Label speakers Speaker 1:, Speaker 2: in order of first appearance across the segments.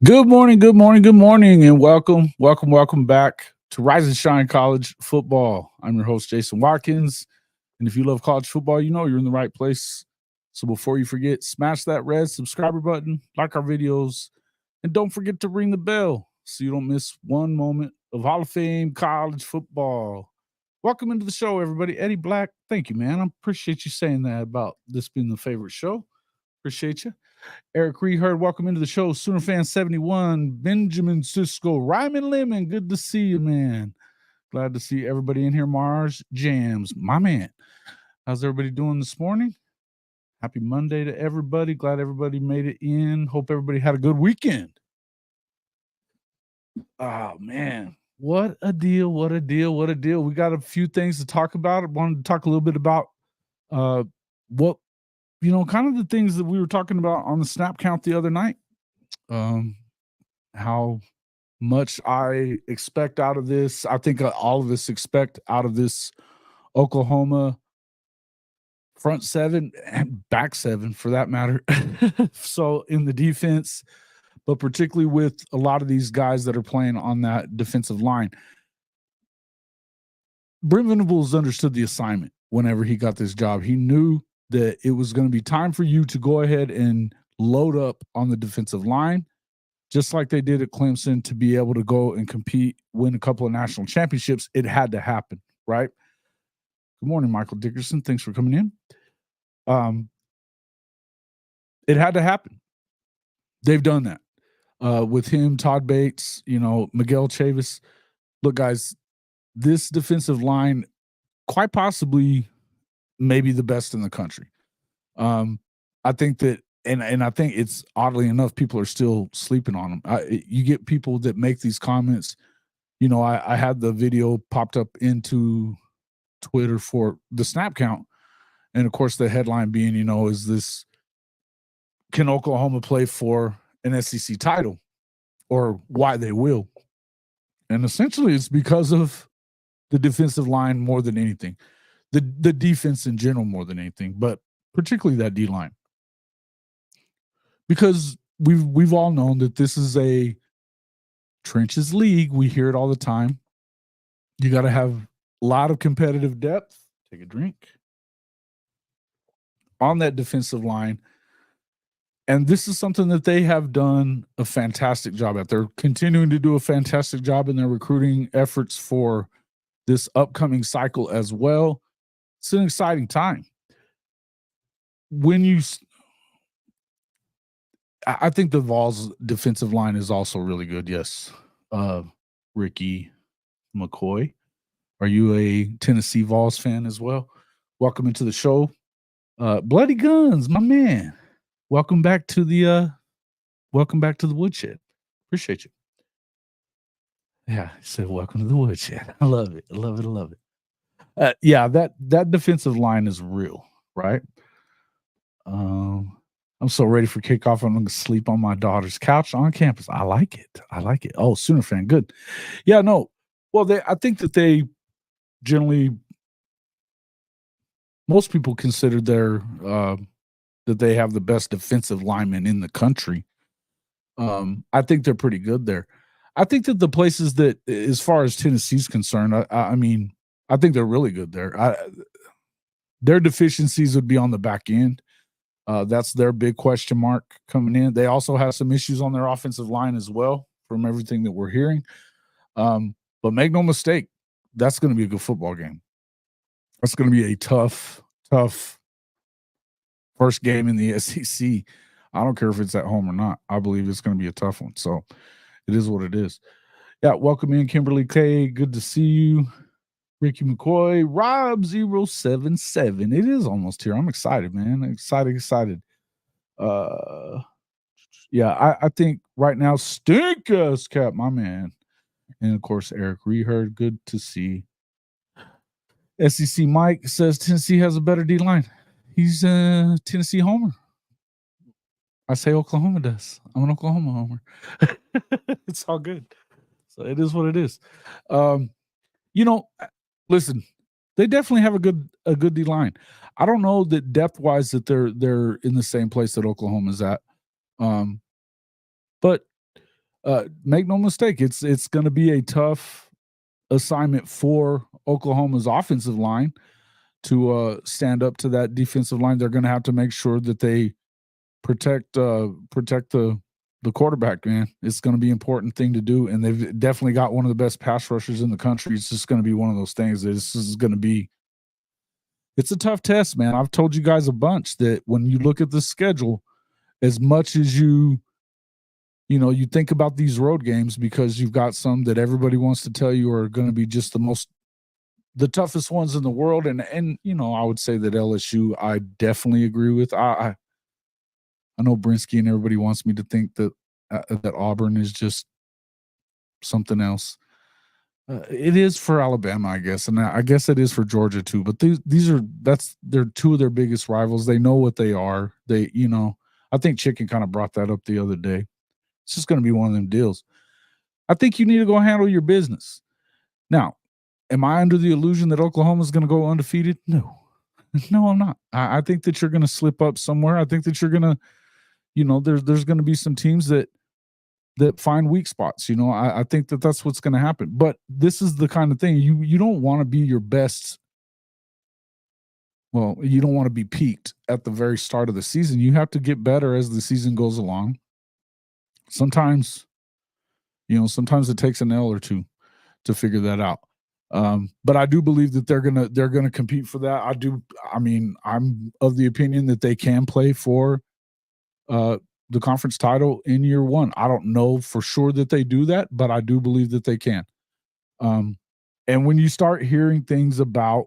Speaker 1: Good morning, good morning, good morning, and welcome back to Rise and Shine College Football. I'm your host, Jason Watkins, and if you love college football, you know you're in the right place. So before you forget, smash that red subscriber button, like our videos, and don't forget to ring the bell so you don't miss one moment of Hall of Fame college football. Welcome into the show, everybody. Eddie Black, thank you, man. I appreciate you saying that about this being the favorite show. Appreciate you. Eric Reherd, welcome into the show. Sooner Fan 71, Benjamin Cisco, Ryman Lemon, good to see you, man. Glad to see everybody in here. Mars Jams, my man. How's everybody doing this morning? Happy Monday to everybody. Glad everybody made it in. Hope everybody had a good weekend. Oh, man. What a deal. What a deal. What a deal. We got a few things to talk about. I wanted to talk a little bit about what kind of the things that we were talking about on the snap count the other night, how much I expect out of this. I think all of us expect out of this Oklahoma front seven and back seven for that matter. So in the defense, but particularly with a lot of these guys that are playing on that defensive line. Brent Venables understood the assignment whenever he got this job. He knew that it was going to be time for you to go ahead and load up on the defensive line, just like they did at Clemson, to be able to go and compete, win a couple of national championships. It had to happen, right? Good morning, Michael Dickerson. Thanks for coming in. It had to happen. They've done that with him, Todd Bates, Miguel Chavis. Look, guys, this defensive line quite possibly maybe the best in the country. I think that, and I think it's oddly enough, people are still sleeping on them. You get people that make these comments. I had the video popped up into Twitter for the snap count. And of course, the headline being, is this, can Oklahoma play for an SEC title, or why they will? And essentially it's because of the defensive line more than anything. The defense in general more than anything, but particularly that D-line. Because we've all known that this is a trenches league. We hear it all the time. You got to have a lot of competitive depth. Take a drink. On that defensive line. And this is something that they have done a fantastic job at. They're continuing to do a fantastic job in their recruiting efforts for this upcoming cycle as well. It's an exciting time. I think the Vols defensive line is also really good. Yes. Ricky McCoy. Are you a Tennessee Vols fan as well? Welcome into the show. Bloody Guns, my man. Welcome back to the woodshed. Appreciate you. Yeah, he said welcome to the woodshed. I love it. I love it. I love it. Yeah, that defensive line is real, right? I'm so ready for kickoff. I'm going to sleep on my daughter's couch on campus. I like it. I like it. Oh, Sooner fan, good. Yeah, no. Well, I think that they generally, most people consider that they have the best defensive linemen in the country. I think they're pretty good there. I think that the places that, as far as Tennessee's concerned, I mean, I think they're really good there. Their deficiencies would be on the back end. That's their big question mark coming in. They also have some issues on their offensive line as well, from everything that we're hearing. But make no mistake, that's going to be a good football game. That's going to be a tough first game in the SEC. I don't care if it's at home or not. I believe it's going to be a tough one. So it is what it is. Yeah, welcome in, Kimberly K. Good to see you. Ricky McCoy, Rob077. It is almost here. I'm excited, man. Excited. Uh, yeah, I think right now, Stinkus Cap, my man. And of course, Eric Reheard, good to see. SEC Mike says Tennessee has a better D line. He's a Tennessee homer. I say Oklahoma does. I'm an Oklahoma homer. It's all good. So it is what it is. You know, listen, they definitely have a good D line. I don't know that depth wise that they're in the same place that Oklahoma's at. But make no mistake, it's going to be a tough assignment for Oklahoma's offensive line to stand up to that defensive line. They're going to have to make sure that they protect the quarterback, man. It's going to be an important thing to do, and they've definitely got one of the best pass rushers in the country. It's just going to be one of those things. This is going to be it's a tough test, man. I've told you guys a bunch that when you look at the schedule, as much as you think about these road games because you've got some that everybody wants to tell you are going to be just the toughest ones in the world, and I would say that LSU I definitely agree with. I know Brinsky and everybody wants me to think that that Auburn is just something else. It is for Alabama, I guess, and I guess it is for Georgia too. But they're two of their biggest rivals. They know what they are. I think Chicken kind of brought that up the other day. It's just going to be one of them deals. I think you need to go handle your business. Now, am I under the illusion that Oklahoma is going to go undefeated? No. No, I'm not. I think that you're going to slip up somewhere. I think that you're going to, there's going to be some teams that find weak spots. I think that that's what's going to happen. But this is the kind of thing you don't want to be your best. Well, you don't want to be peaked at the very start of the season. You have to get better as the season goes along. Sometimes it takes an L or two to figure that out. But I do believe that they're gonna compete for that. I'm of the opinion that they can play for the conference title in year one. I don't know for sure that they do that, but I do believe that they can. And when you start hearing things about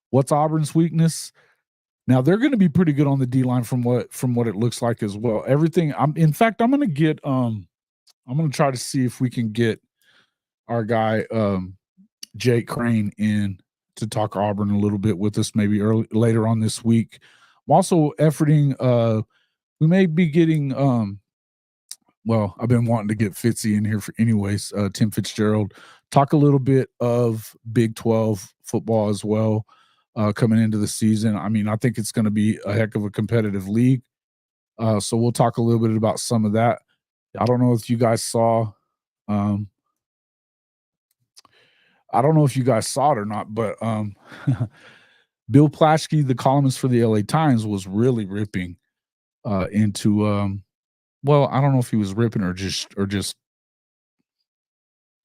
Speaker 1: what's Auburn's weakness, now they're going to be pretty good on the D line from what it looks like as well. Everything. I'm going to try to see if we can get our guy Jake Crane in to talk Auburn a little bit with us maybe later on this week. I'm also efforting. We may be getting. I've been wanting to get Fitzy in here for anyways. Tim Fitzgerald talk a little bit of Big 12 football as well coming into the season. I think it's going to be a heck of a competitive league. So we'll talk a little bit about some of that. I don't know if you guys saw. I don't know if you guys saw it or not, but Bill Plaschke, the columnist for the LA Times, was really ripping into I don't know if he was ripping or just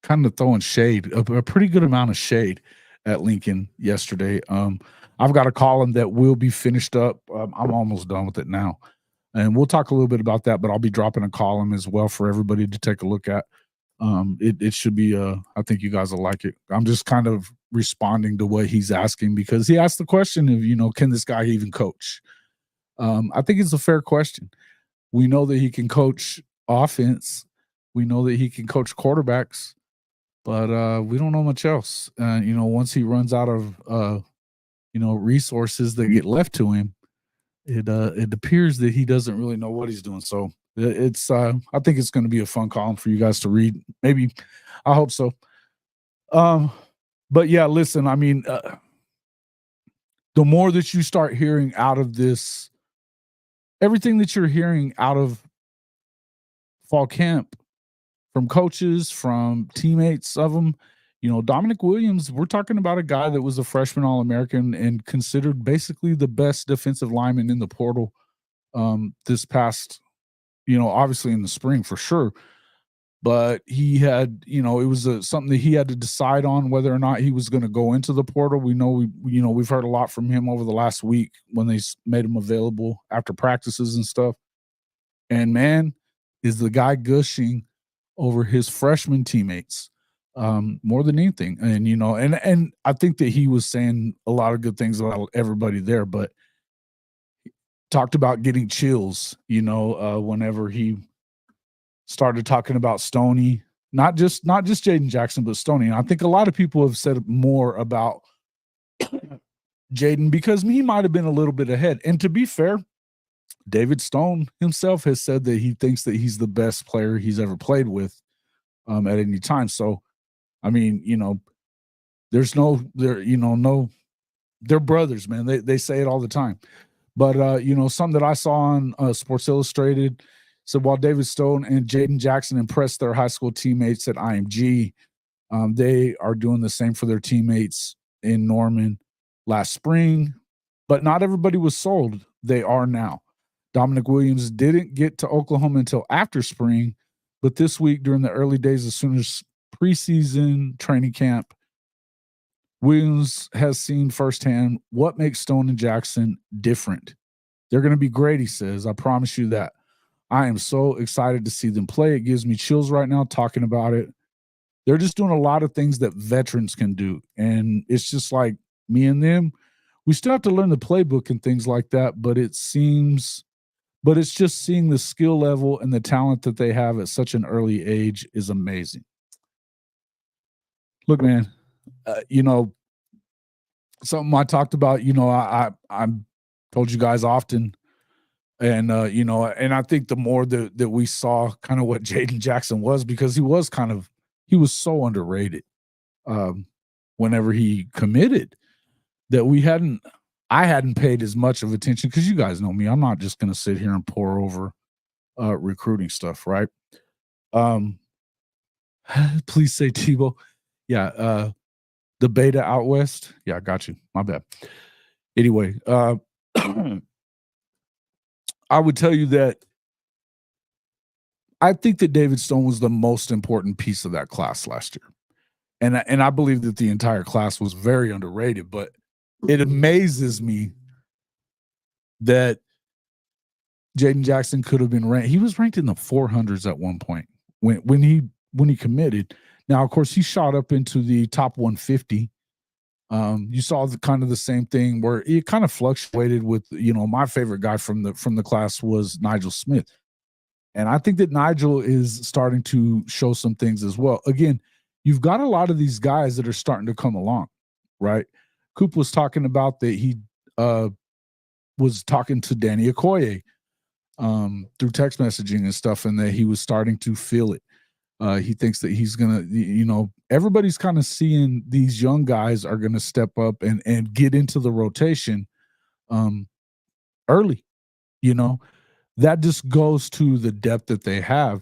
Speaker 1: kind of throwing shade, a pretty good amount of shade at Lincoln yesterday. I've got a column that will be finished up. I'm almost done with it now. And we'll talk a little bit about that, but I'll be dropping a column as well for everybody to take a look at. It should be I think you guys will like it. I'm just kind of responding to what he's asking because he asked the question of, can this guy even coach? I think it's a fair question. We know that he can coach offense. We know that he can coach quarterbacks, but we don't know much else. Once he runs out of resources that get left to him, it appears that he doesn't really know what he's doing. So it's I think it's going to be a fun column for you guys to read. Maybe I hope so. But yeah, listen, the more that you start hearing out of this, everything that you're hearing out of fall camp from coaches, from teammates of them, Dominic Williams, we're talking about a guy that was a freshman All-American and considered basically the best defensive lineman in the portal this past, obviously in the spring for sure. But he had, it was something that he had to decide on whether or not he was going to go into the portal. We know, we've heard a lot from him over the last week when they made him available after practices and stuff. And man, is the guy gushing over his freshman teammates more than anything. And, and I think that he was saying a lot of good things about everybody there, but talked about getting chills, whenever he started talking about Stoney, not just Jaden Jackson, but Stoney. And I think a lot of people have said more about Jaden because he might have been a little bit ahead. And to be fair, David Stone himself has said that he thinks that he's the best player he's ever played with at any time. So, I mean, there's they're brothers, man. They say it all the time. But, something that I saw on Sports Illustrated said while David Stone and Jaden Jackson impressed their high school teammates at IMG, they are doing the same for their teammates in Norman last spring. But not everybody was sold. They are now. Dominic Williams didn't get to Oklahoma until after spring, but this week during the early days as soon as preseason training camp, Williams has seen firsthand what makes Stone and Jackson different. They're going to be great, he says. I promise you that. I am so excited to see them play. It gives me chills right now talking about it. They're just doing a lot of things that veterans can do. And it's just like me and them. We still have to learn the playbook and things like that, but it's just seeing the skill level and the talent that they have at such an early age is amazing. Look, man, something I talked about, I told you guys often, and, and I think the more that we saw kind of what Jaden Jackson was, because he was so underrated whenever he committed that I hadn't paid as much of attention because you guys know me. I'm not just going to sit here and pour over recruiting stuff, right? Please say Tebow. Yeah, the beta out west. Yeah, I got you. My bad. Anyway, I would tell you that I think that David Stone was the most important piece of that class last year. And I believe that the entire class was very underrated, but it amazes me that Jaden Jackson could have been ranked. He was ranked in the 400s at one point when he committed. Now, of course, he shot up into the top 150. You saw the same thing where it kind of fluctuated with, my favorite guy from the class was Nigel Smith. And I think that Nigel is starting to show some things as well. Again, you've got a lot of these guys that are starting to come along, right? Coop was talking about that he was talking to Danny Okoye through text messaging and stuff, and that he was starting to feel it. He thinks that he's going to, everybody's kind of seeing these young guys are going to step up and get into the rotation early, that just goes to the depth that they have.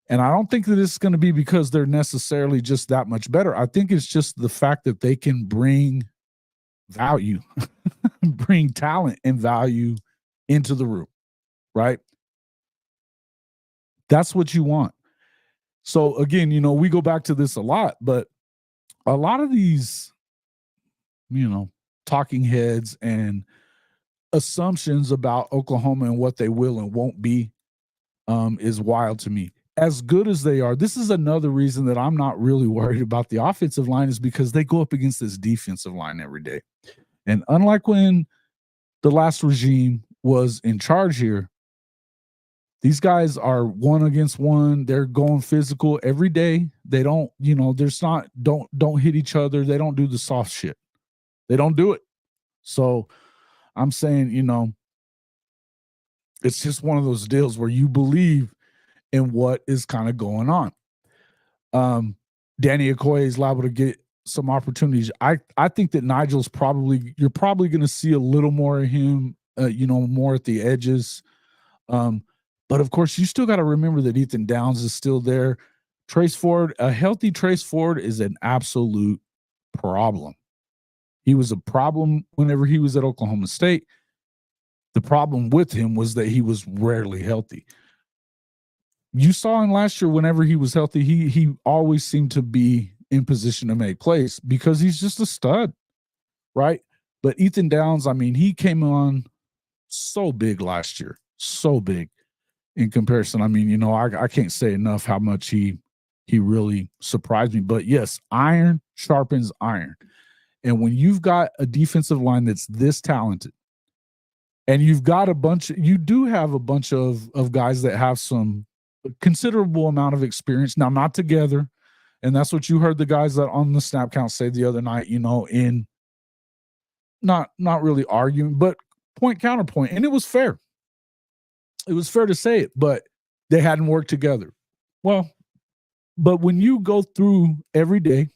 Speaker 1: And I don't think that it's going to be because they're necessarily just that much better. I think it's just the fact that they can bring value, bring talent and value into the room, right? That's what you want. So again, we go back to this a lot, but a lot of these, talking heads and assumptions about Oklahoma and what they will and won't be is wild to me. As good as they are, this is another reason that I'm not really worried about the offensive line, is because they go up against this defensive line every day. And unlike when the last regime was in charge here, these guys are one against one. They're going physical every day. They don't, don't hit each other. They don't do the soft shit. They don't do it. So I'm saying, it's just one of those deals where you believe in what is kind of going on. Danny Okoye is liable to get some opportunities. I think that you're probably going to see a little more of him, more at the edges. But of course, you still got to remember that Ethan Downs is still there. Trace Ford, a healthy Trace Ford is an absolute problem. He was a problem whenever he was at Oklahoma State. The problem with him was that he was rarely healthy. You saw him last year, whenever he was healthy, he always seemed to be in position to make plays because he's just a stud, right? But Ethan Downs, he came on so big last year, so big in comparison. I can't say enough how much he really surprised me. But yes, iron sharpens iron. And when you've got a defensive line that's this talented, And you do have a bunch of guys that have some considerable amount of experience. Now, not together. And that's what you heard the guys that on the snap count say the other night, in not really arguing, but point counterpoint. And it was fair. It was fair to say it, but they hadn't worked together. Well, but when you go through every day,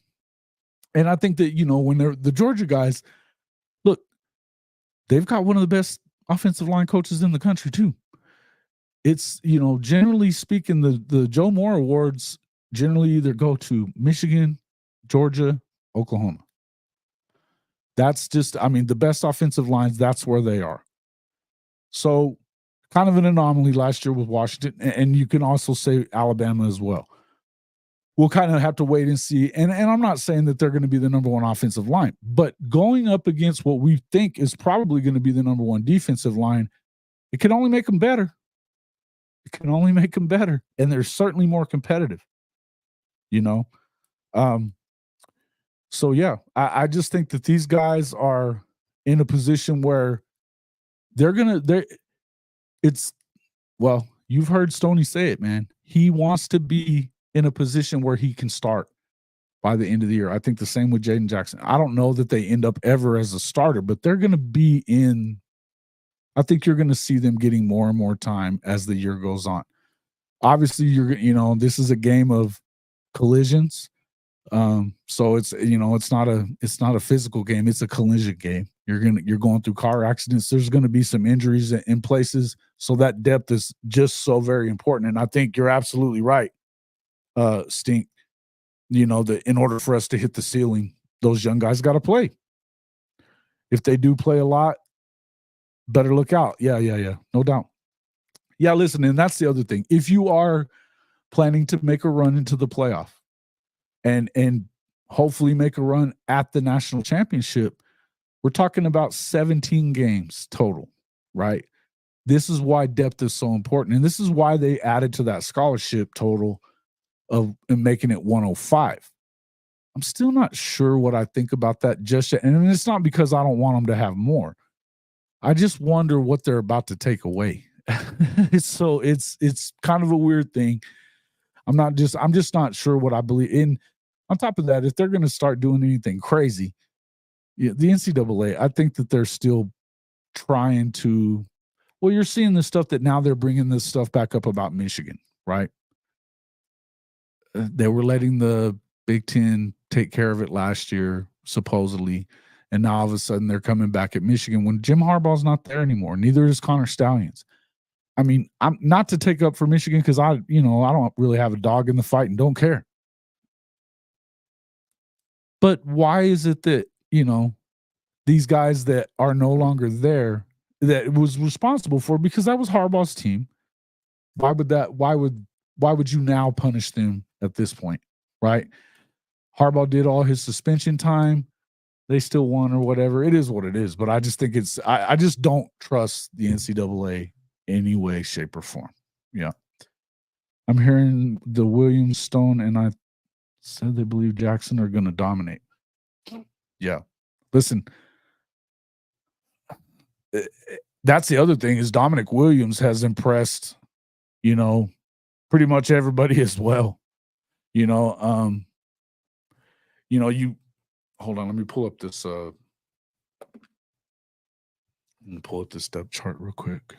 Speaker 1: and I think that, when they're the Georgia guys, look, they've got one of the best offensive line coaches in the country too. It's, generally speaking, the Joe Moore Awards generally either go to Michigan, Georgia, Oklahoma. That's just, the best offensive lines, that's where they are. So kind of an anomaly last year with Washington, and you can also say Alabama as well. We'll kind of have to wait and see. And I'm not saying that they're going to be the number one offensive line, but going up against what we think is probably going to be the number one defensive line, it can only make them better. It can only make them better. And they're certainly more competitive, So, yeah, I just think that these guys are in a position where you've heard Stoney say it, man. He wants to be in a position where he can start by the end of the year. I think the same with Jaden Jackson. I don't know that they end up ever as a starter, but they're going to be in. I think you're going to see them getting more and more time as the year goes on. Obviously, this is a game of collisions. So it's, it's not a physical game. It's a collision game. You're going through car accidents. There's going to be some injuries in places. So that depth is just so very important. And I think you're absolutely right. Stink, that in order for us to hit the ceiling, those young guys got to play. If they do play a lot, better look out. Yeah. No doubt. Yeah, listen, and that's the other thing. If you are planning to make a run into the playoff and hopefully make a run at the national championship, we're talking about 17 games total, right? This is why depth is so important. And this is why they added to that scholarship total of making it 105. I'm still not sure what I think about that just yet. And it's not because I don't want them to have more. I just wonder what they're about to take away. So it's kind of a weird thing. I'm just not sure what I believe in. On top of that, if they're going to start doing anything crazy, the NCAA, I think that they're still trying to. Well, you're seeing the stuff that now they're bringing this stuff back up about Michigan, right? They were letting the Big Ten take care of it last year, supposedly, and now all of a sudden they're coming back at Michigan when Jim Harbaugh's not there anymore. Neither is Connor Stallions. I'm not to take up for Michigan because I don't really have a dog in the fight and don't care. But why is it that, these guys that are no longer there that it was responsible for, because that was Harbaugh's team. Why would you now punish them at this point? Right? Harbaugh did all his suspension time. They still won or whatever. It is what it is. But I just think I just don't trust the NCAA any way, shape, or form. Yeah. I'm hearing the Williams, Stone, and I said they believe Jackson are going to dominate. Yeah. Listen, that's the other thing is Dominic Williams has impressed, pretty much everybody as well. You hold on, let me pull up this depth chart real quick.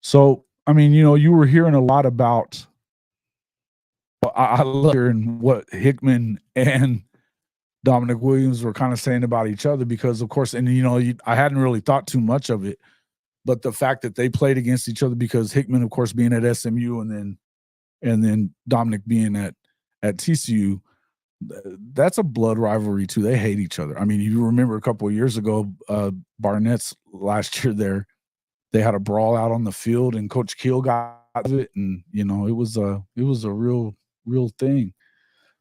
Speaker 1: So, you were hearing a lot about. I love hearing what Hickman and Dominic Williams were kind of saying about each other because, of course, and I hadn't really thought too much of it, but the fact that they played against each other because Hickman, of course, being at SMU and then Dominic being at TCU, that's a blood rivalry too. They hate each other. You remember a couple of years ago, Barnett's last year there, they had a brawl out on the field, and Coach Keel got out of it, and it was a real thing.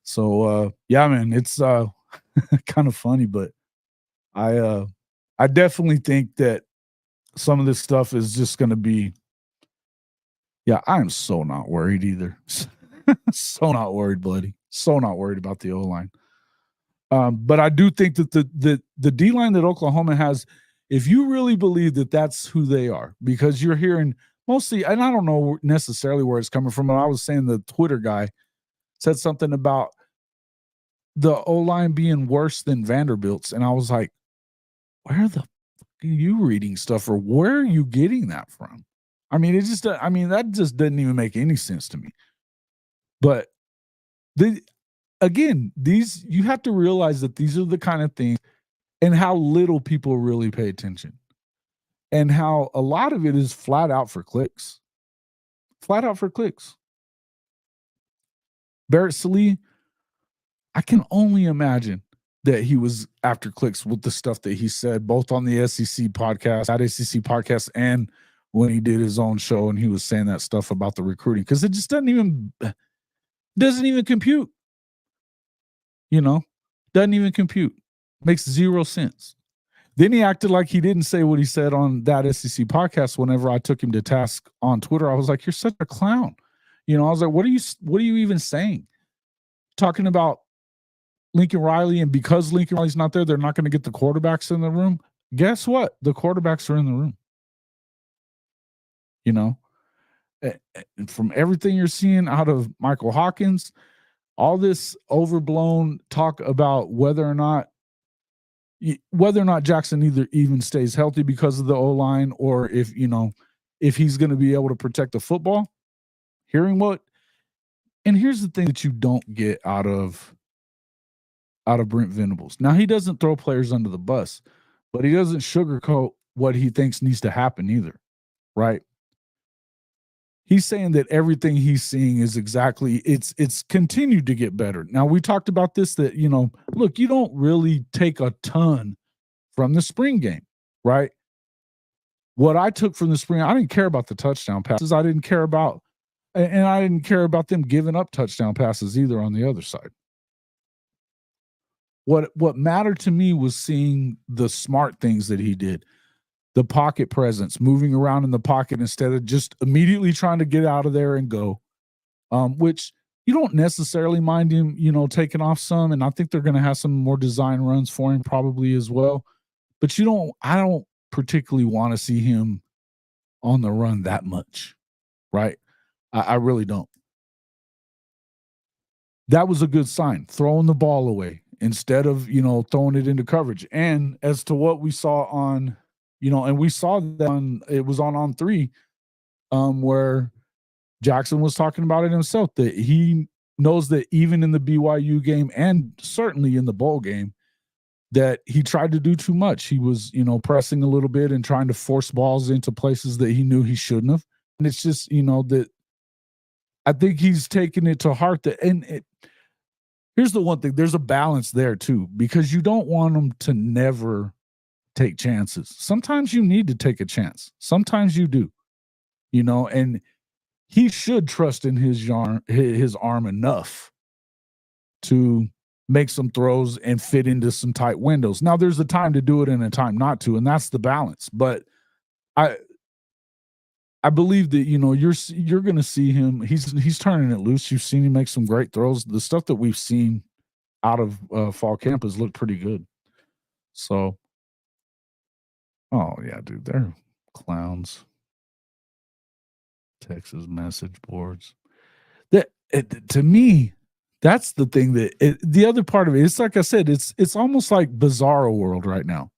Speaker 1: So yeah, man, it's kind of funny, but I I definitely think that some of this stuff is just going to be. Yeah, I am so not worried either. So not worried, buddy. So not worried about the O line. But I do think that the D line that Oklahoma has, if you really believe that that's who they are, because you're hearing mostly, and I don't know necessarily where it's coming from. But I was saying the Twitter guy said something about the O line being worse than Vanderbilt's, and I was like, where the fuck are you reading stuff, or where are you getting that from? I mean, that just doesn't even make any sense to me. But these you have to realize that these are the kind of things and how little people really pay attention and how a lot of it is flat out for clicks. Flat out for clicks. Barrett Salee, I can only imagine that he was after clicks with the stuff that he said, both on the SEC podcast, at SEC podcast, and when he did his own show and he was saying that stuff about the recruiting, because it just doesn't even compute. Doesn't even compute. Makes zero sense. Then he acted like he didn't say what he said on that SEC podcast. Whenever I took him to task on Twitter, I was like, "You're such a clown." I was like, "What are you even saying?" Talking about Lincoln Riley, and because Lincoln Riley's not there, they're not going to get the quarterbacks in the room. Guess what? The quarterbacks are in the room. From everything you're seeing out of Michael Hawkins, all this overblown talk about whether or not Jackson even stays healthy because of the O-line, or if he's going to be able to protect the football. Here's the thing that you don't get out of Brent Venables. Now, he doesn't throw players under the bus, but he doesn't sugarcoat what he thinks needs to happen either, right? He's saying that everything he's seeing is it's continued to get better. Now, we talked about this, that, look, you don't really take a ton from the spring game, right? What I took from the spring, I didn't care about the touchdown passes. I didn't care about them giving up touchdown passes either on the other side. What mattered to me was seeing the smart things that he did. The pocket presence, moving around in the pocket instead of just immediately trying to get out of there and go, which you don't necessarily mind him, taking off some. And I think they're going to have some more design runs for him probably as well. But I don't particularly want to see him on the run that much, right? I really don't. That was a good sign, throwing the ball away instead of, throwing it into coverage. And as to what we saw on, and we saw that it was on 3, where Jackson was talking about it himself, that he knows that even in the BYU game and certainly in the bowl game, that he tried to do too much. He was, pressing a little bit and trying to force balls into places that he knew he shouldn't have. And it's just, that I think he's taken it to heart here's the one thing, there's a balance there too, because you don't want them to never take chances. Sometimes you need to take a chance. Sometimes you do, and he should trust in his arm enough to make some throws and fit into some tight windows. Now, there's a time to do it and a time not to, and that's the balance. But I believe that, you're going to see him. He's turning it loose. You've seen him make some great throws. The stuff that we've seen out of fall camp has looked pretty good. So, oh yeah, dude, they're clowns. Texas message boards. To me, that's the thing the other part of it, it's like I said, it's almost like Bizarro World right now.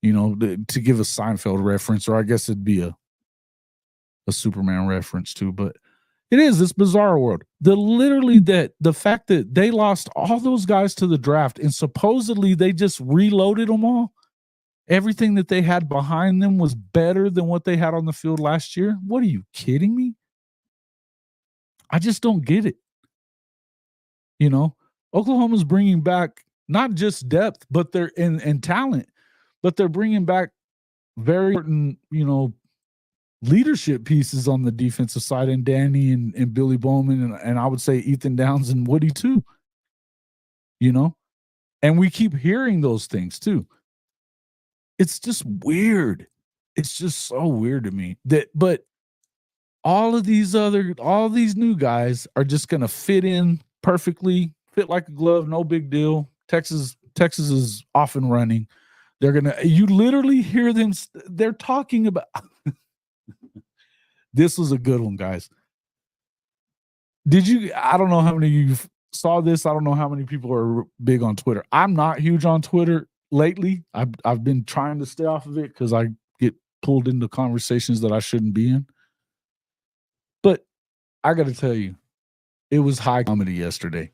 Speaker 1: To give a Seinfeld reference, or I guess it'd be a Superman reference too, but it's Bizarro World. The fact that they lost all those guys to the draft and supposedly they just reloaded them all. Everything that they had behind them was better than what they had on the field last year. What are you kidding me? I just don't get it. Oklahoma's bringing back not just depth, but they're in talent, but they're bringing back very important, leadership pieces on the defensive side, and Danny and Billy Bowman, and I would say Ethan Downs and Woody too. And we keep hearing those things too. it's just weird. It's just so weird to me but all these new guys are just going to fit in perfectly, fit like a glove, no big deal. Texas is off and running. You literally hear them. They're talking about. This was a good one, guys. I don't know how many of you saw this. I don't know how many people are big on Twitter. I'm not huge on Twitter lately. I've been trying to stay off of it because I get pulled into conversations that I shouldn't be in. But I got to tell you, it was high comedy yesterday.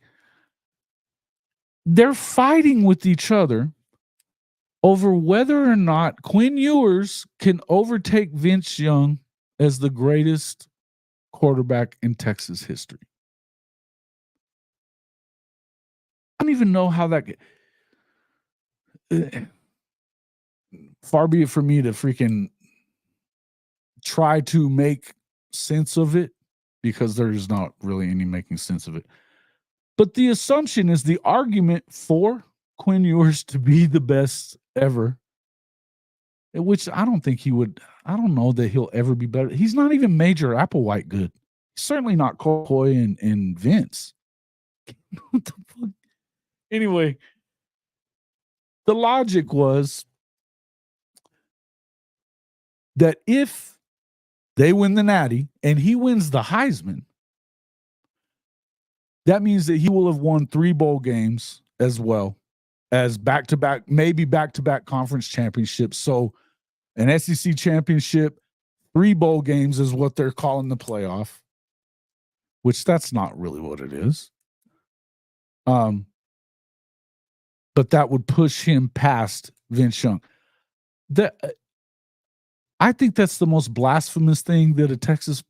Speaker 1: They're fighting with each other over whether or not Quinn Ewers can overtake Vince Young as the greatest quarterback in Texas history. I don't even know how that. Far be it for me to freaking try to make sense of it, because there's not really any making sense of it. But the assumption is the argument for Quinn Ewers to be the best ever, which I don't think he would. I don't know that he'll ever be better. He's not even Major Applewhite good. He's certainly not Coy and Vince. What the fuck? Anyway, the logic was that if they win the Natty and he wins the Heisman, that means that he will have won 3 bowl games as well as back-to-back, maybe back-to-back conference championships. So an SEC championship, 3 bowl games is what they're calling the playoff, which that's not really what it is. But that would push him past Vince Young. I think that's the most blasphemous thing that a Texas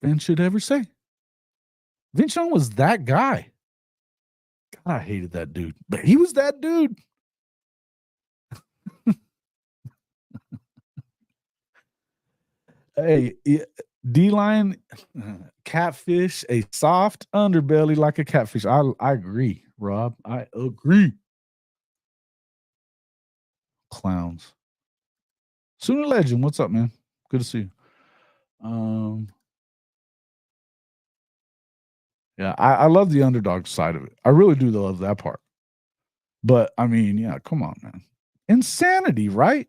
Speaker 1: fan should ever say. Vince Young was that guy. God, I hated that dude, but he was that dude. Hey, D-line, catfish, a soft underbelly like a catfish. I agree, Rob. I agree. Clowns. Sooner Legend, what's up, man? Good to see you. Yeah, I love the underdog side of it. I really do love that part. But I mean, yeah, come on, man. Insanity, right?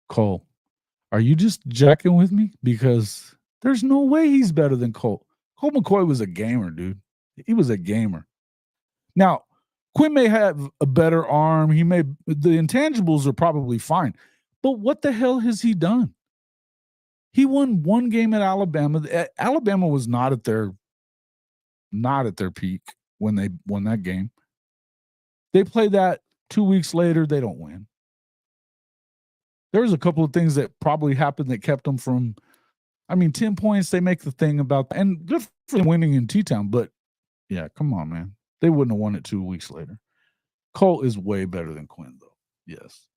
Speaker 1: Cole, are you just jacking with me? Because there's no way he's better than Cole. Cole McCoy was a gamer, dude. He was a gamer. Now, Quinn may have a better arm. The intangibles are probably fine. But what the hell has he done? He won 1 game at Alabama. Alabama was not at their peak when they won that game. They play that 2 weeks later, they don't win. There's a couple of things that probably happened that kept them from. 10 points, they make the thing about, and good for them winning in T-Town, but yeah, come on, man. They wouldn't have won it 2 weeks later. Cole is way better than Quinn, though. Yes.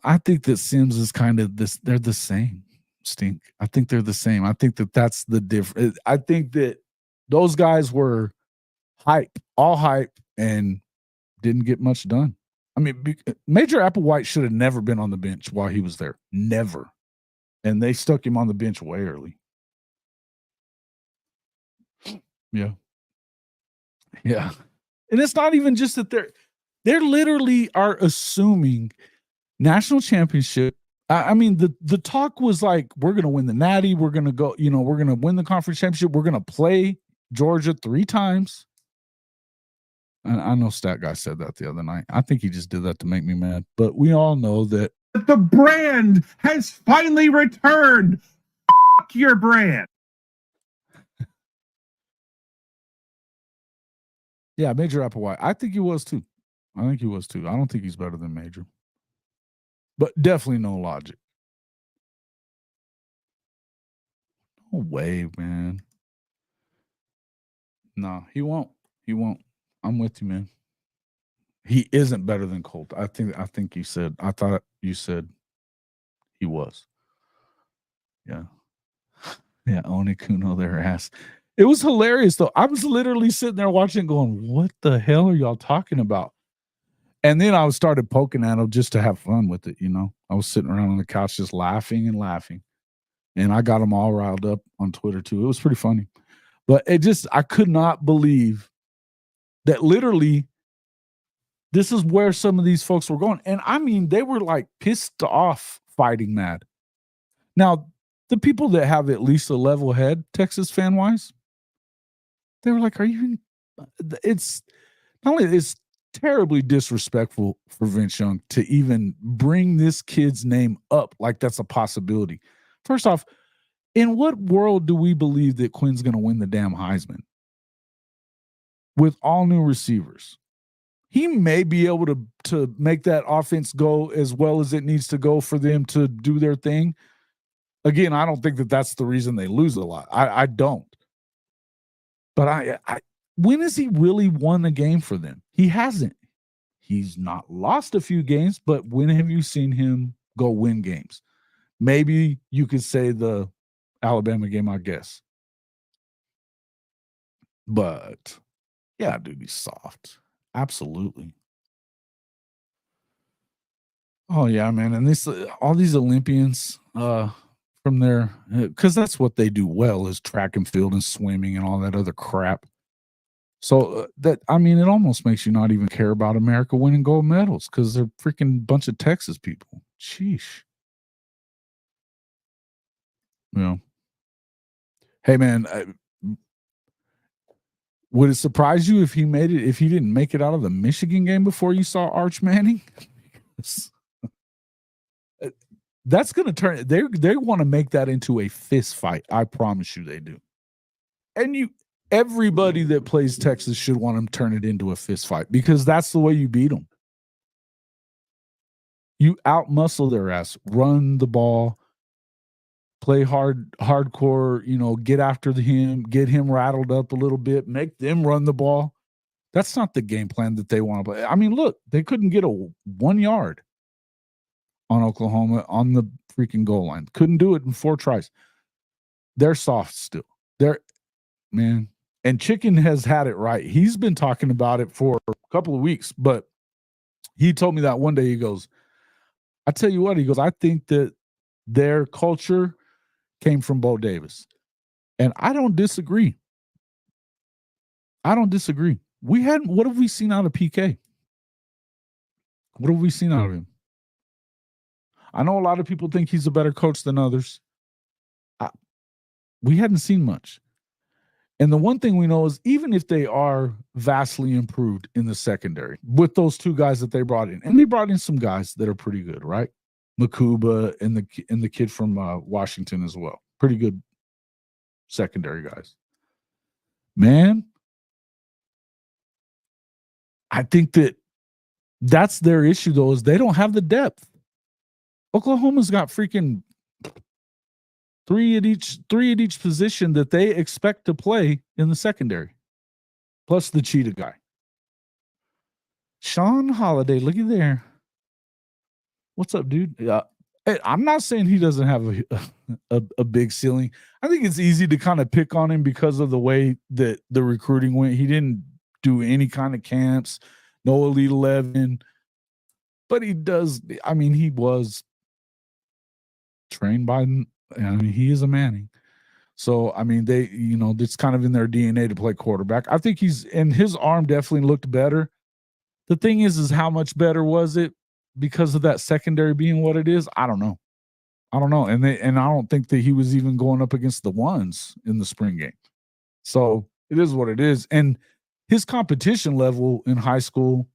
Speaker 1: I think that Sims is kind of this. They're the same. Stink. I think they're the same. I think that that's the difference. I think that those guys were all hype, and didn't get much done. Major Applewhite should have never been on the bench while he was there. Never. And they stuck him on the bench way early. Yeah. Yeah. And it's not even just that they're literally are assuming national championship. The talk was like, we're going to win the Natty. We're going to go, we're going to win the conference championship. We're going to play Georgia 3 times. I know Stat Guy said that the other night. I think he just did that to make me mad. But we all know that
Speaker 2: the brand has finally returned. Fuck your brand.
Speaker 1: Yeah, Major Applewhite. I think he was too. I don't think he's better than Major. But definitely no logic. No way, man. No, he won't. I'm with you, man. He isn't better than Colt. I thought you said he was. Yeah. Yeah, Onikuno their ass. It was hilarious, though. I was literally sitting there watching going, what the hell are y'all talking about? And then I started poking at them just to have fun with it, you know. I was sitting around on the couch just laughing and laughing. And I got them all riled up on Twitter, too. It was pretty funny. But I could not believe that literally this is where some of these folks were going. And I mean, they were like pissed off fighting mad. Now, the people that have at least a level head, Texas fan wise, they were like, are you, it's not only it's terribly disrespectful for Vince Young to even bring this kid's name up like that's a possibility. First off, in what world do we believe that Quinn's going to win the damn Heisman? With all new receivers. He may be able to make that offense go as well as it needs to go for them to do their thing. Again, I don't think that that's the reason they lose a lot. I don't. But when has he really won a game for them? He hasn't. He's not lost a few games, but when have you seen him go win games? Maybe you could say the Alabama game, I guess. But yeah, dude, he's soft. Absolutely. Oh yeah, man. And this all these Olympians from there, because that's what they do well is track and field and swimming and all that other crap. So that I mean, it almost makes you not even care about America winning gold medals because they're freaking bunch of Texas people. Sheesh. You know. Hey man, would it surprise you if he didn't make it out of the Michigan game before you saw Arch Manning? That's going to turn. They want to make that into a fist fight. I promise you, they do. And everybody that plays Texas should want to turn it into a fist fight because that's the way you beat them. You outmuscle their ass, run the ball, play hardcore. You know, get after him, get him rattled up a little bit, make them run the ball. That's not the game plan that they want to play. I mean, look, they couldn't get a 1 yard on Oklahoma on the freaking goal line. Couldn't do it in 4 tries. They're soft still. Man. And Chicken has had it right. He's been talking about it for a couple of weeks, but he told me that one day, he goes, I tell you what, he goes, I think that their culture came from Bo Davis. And I don't disagree. What have we seen out of PK? What have we seen out of him? I know a lot of people think he's a better coach than others. We hadn't seen much. And the one thing we know is even if they are vastly improved in the secondary with those 2 guys that they brought in, and they brought in some guys that are pretty good, right? Makuba and the kid from Washington as well. Pretty good secondary guys. Man, I think that's their issue, though, is they don't have the depth. Oklahoma's got freaking 3 at each position that they expect to play in the secondary, plus the cheetah guy. Sean Holiday, looky there. What's up, dude? I'm not saying he doesn't have a big ceiling. I think it's easy to kind of pick on him because of the way that the recruiting went. He didn't do any kind of camps, no Elite 11, but he does. I mean, he was trained by. I mean, he is a Manning. So, I mean, it's kind of in their DNA to play quarterback. I think and his arm definitely looked better. The thing is how much better was it because of that secondary being what it is? I don't know. And I don't think that he was even going up against the ones in the spring game. So it is what it is. And his competition level in high school,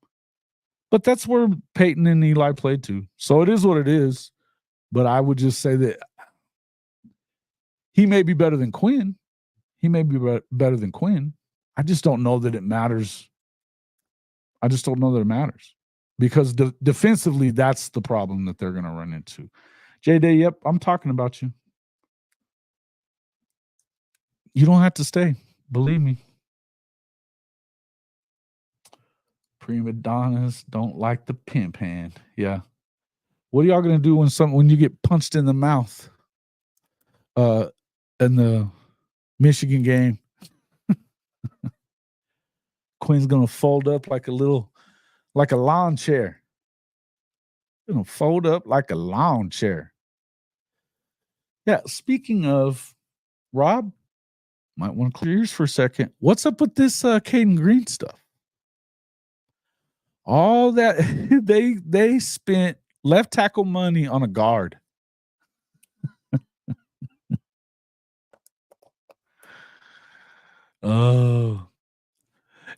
Speaker 1: but that's where Peyton and Eli played to. So it is what it is. But I would just say that he may be better than Quinn. Better than Quinn. I just don't know that it matters. Because defensively, that's the problem that they're going to run into. J-Day, yep, I'm talking about you. You don't have to stay. Believe me. Prima donnas don't like the pimp hand. Yeah. What are y'all going to do when you get punched in the mouth in the Michigan game? Quinn's gonna fold up like a lawn chair. Gonna fold up like a lawn chair. Yeah, speaking of, Rob, might want to clear your ears for a second. What's up with this Caden Green stuff? All that they spent left tackle money on a guard. Oh.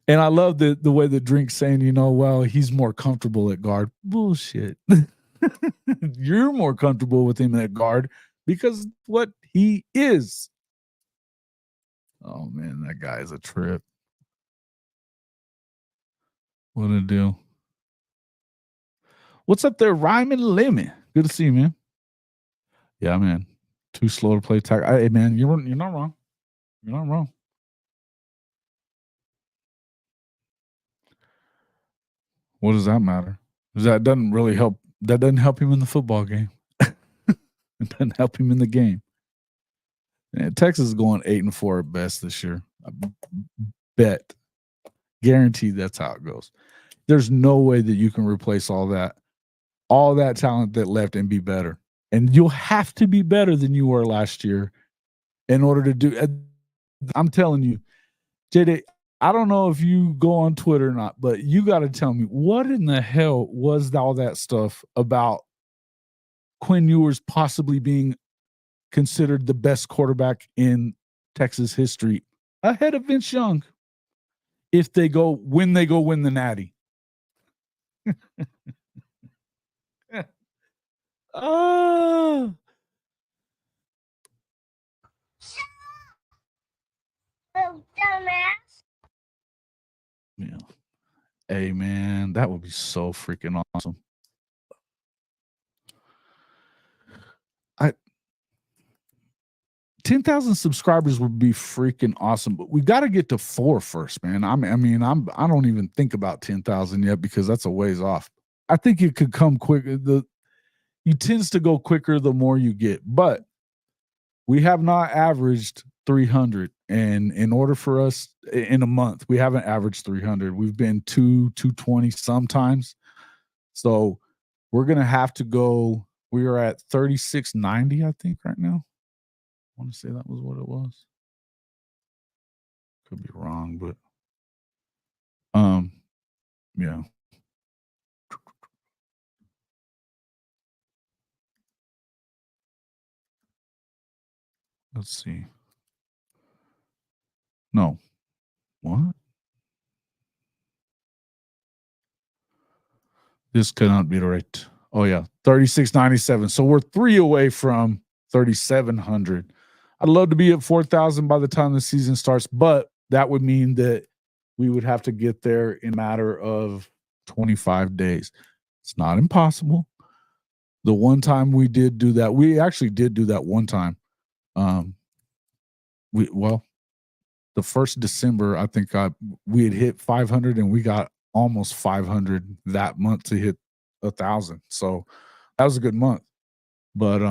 Speaker 1: And I love the way the drink's saying, well, he's more comfortable at guard. Bullshit. You're more comfortable with him at guard because what he is. Oh, man, that guy is a trip. What a deal. What's up there, Ryman Lemon? Good to see you, man. Yeah, man. Too slow to play tackle. Hey, man, you're not wrong. You're not wrong. What does that matter? That doesn't really help. That doesn't help him in the football game. It doesn't help him in the game. And Texas is going 8-4 at best this year. I bet. Guaranteed that's how it goes. There's no way that you can replace all that talent that left and be better. And you'll have to be better than you were last year in order to do. I'm telling you, JD, I don't know if you go on Twitter or not, but you got to tell me what in the hell was all that stuff about Quinn Ewers possibly being considered the best quarterback in Texas history ahead of Vince Young if they go win the Natty. Oh. Dumbass. Yeah. Hey, man, that would be so freaking awesome. 10,000 subscribers would be freaking awesome, but we got to get to 4 first, man. I don't even think about 10,000 yet because that's a ways off. I think it could come quicker. You tends to go quicker the more you get, but we have not averaged 300, and in order for us in a month, we haven't averaged 300. We've been 220 sometimes. So we're gonna have to go. We are at 3690, I think, right now. I want to say that was what it was. Could be wrong, but yeah. Let's see. No. What? This cannot be right. Oh yeah, 3697. So we're 3 away from 3700. I'd love to be at 4,000 by the time the season starts, but that would mean that we would have to get there in a matter of 25 days. It's not impossible. The one time we did do that, we actually did do that one time. The first December, I think we had hit 500 and we got almost 500 that month to hit 1,000. So that was a good month. But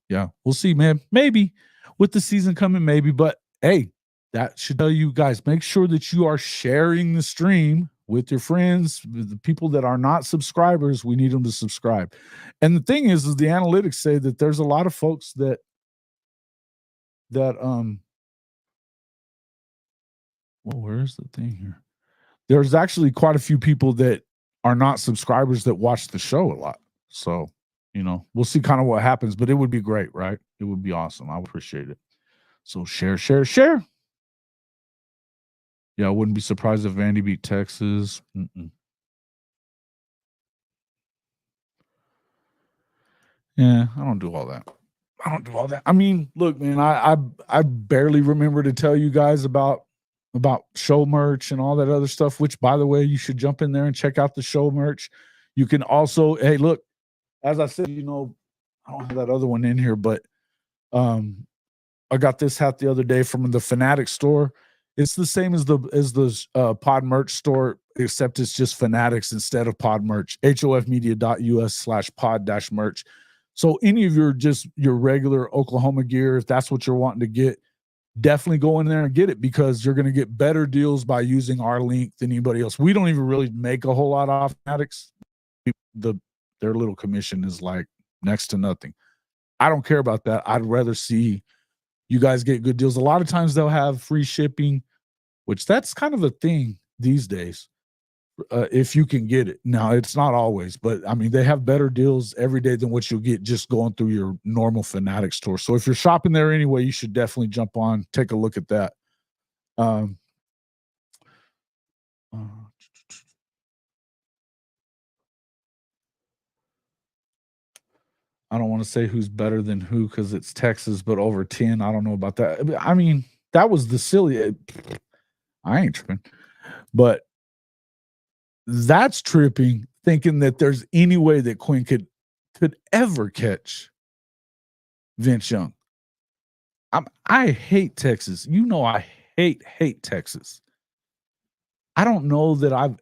Speaker 1: yeah, we'll see, man. Maybe with the season coming, maybe. But hey, that should tell you guys, make sure that you are sharing the stream with your friends, with the people that are not subscribers. We need them to subscribe. And the thing is the analytics say that there's a lot of folks that well, where's the thing here? There's actually quite a few people that are not subscribers that watch the show a lot. So, we'll see kind of what happens, but it would be great, right? It would be awesome. I would appreciate it. So share. Yeah, I wouldn't be surprised if Vandy beat Texas. Yeah, I don't do all that. I mean, look, man, I barely remember to tell you guys about show merch and all that other stuff, which, by the way, you should jump in there and check out the show merch. You can also, hey, look, as I said, I don't have that other one in here, but I got this hat the other day from the Fanatic store. It's the same as the Pod merch store, except it's just Fanatics instead of Pod merch. hofmedia.us/pod-merch. So any of your regular Oklahoma gear, if that's what you're wanting to get, definitely go in there and get it, because you're going to get better deals by using our link than anybody else. We don't even really make a whole lot off Fanatics. Their little commission is like next to nothing. I don't care about that. I'd rather see you guys get good deals. A lot of times they'll have free shipping, which that's kind of a thing these days. If you can get it. Now, it's not always, but I mean, they have better deals every day than what you'll get just going through your normal Fanatic store. So if you're shopping there anyway, you should definitely jump on, take a look at that. I don't want to say who's better than who because it's Texas, but over 10, I don't know about that. I mean, that was the silly. I ain't tripping. But that's tripping, thinking that there's any way that Quinn could ever catch Vince Young. I hate Texas. You know, I hate Texas. I don't know that I've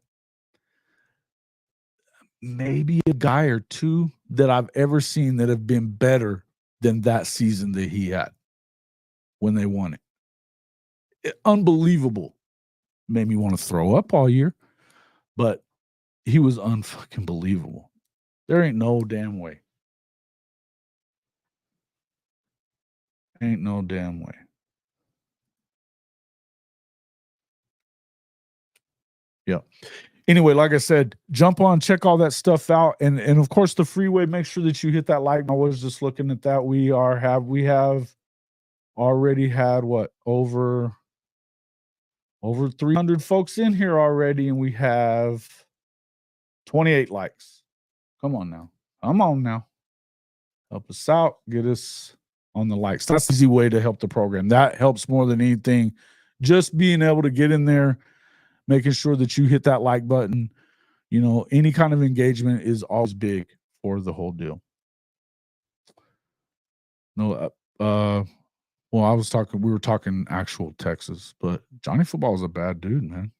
Speaker 1: maybe a guy or two that I've ever seen that have been better than that season that he had when they won it. Unbelievable. Made me want to throw up all year, but he was unfucking believable. There ain't no damn way. Ain't no damn way. Yeah. Anyway, like I said, jump on, check all that stuff out, and of course the freeway. Make sure that you hit that like. I was just looking at that. We have already had what over 300 folks in here already, and we have 28 likes. Come on now. Come on now. Help us out. Get us on the likes. That's the easy way to help the program. That helps more than anything. Just being able to get in there, making sure that you hit that like button. You know, any kind of engagement is always big for the whole deal. No, well, we were talking actual Texas, but Johnny Football is a bad dude, man.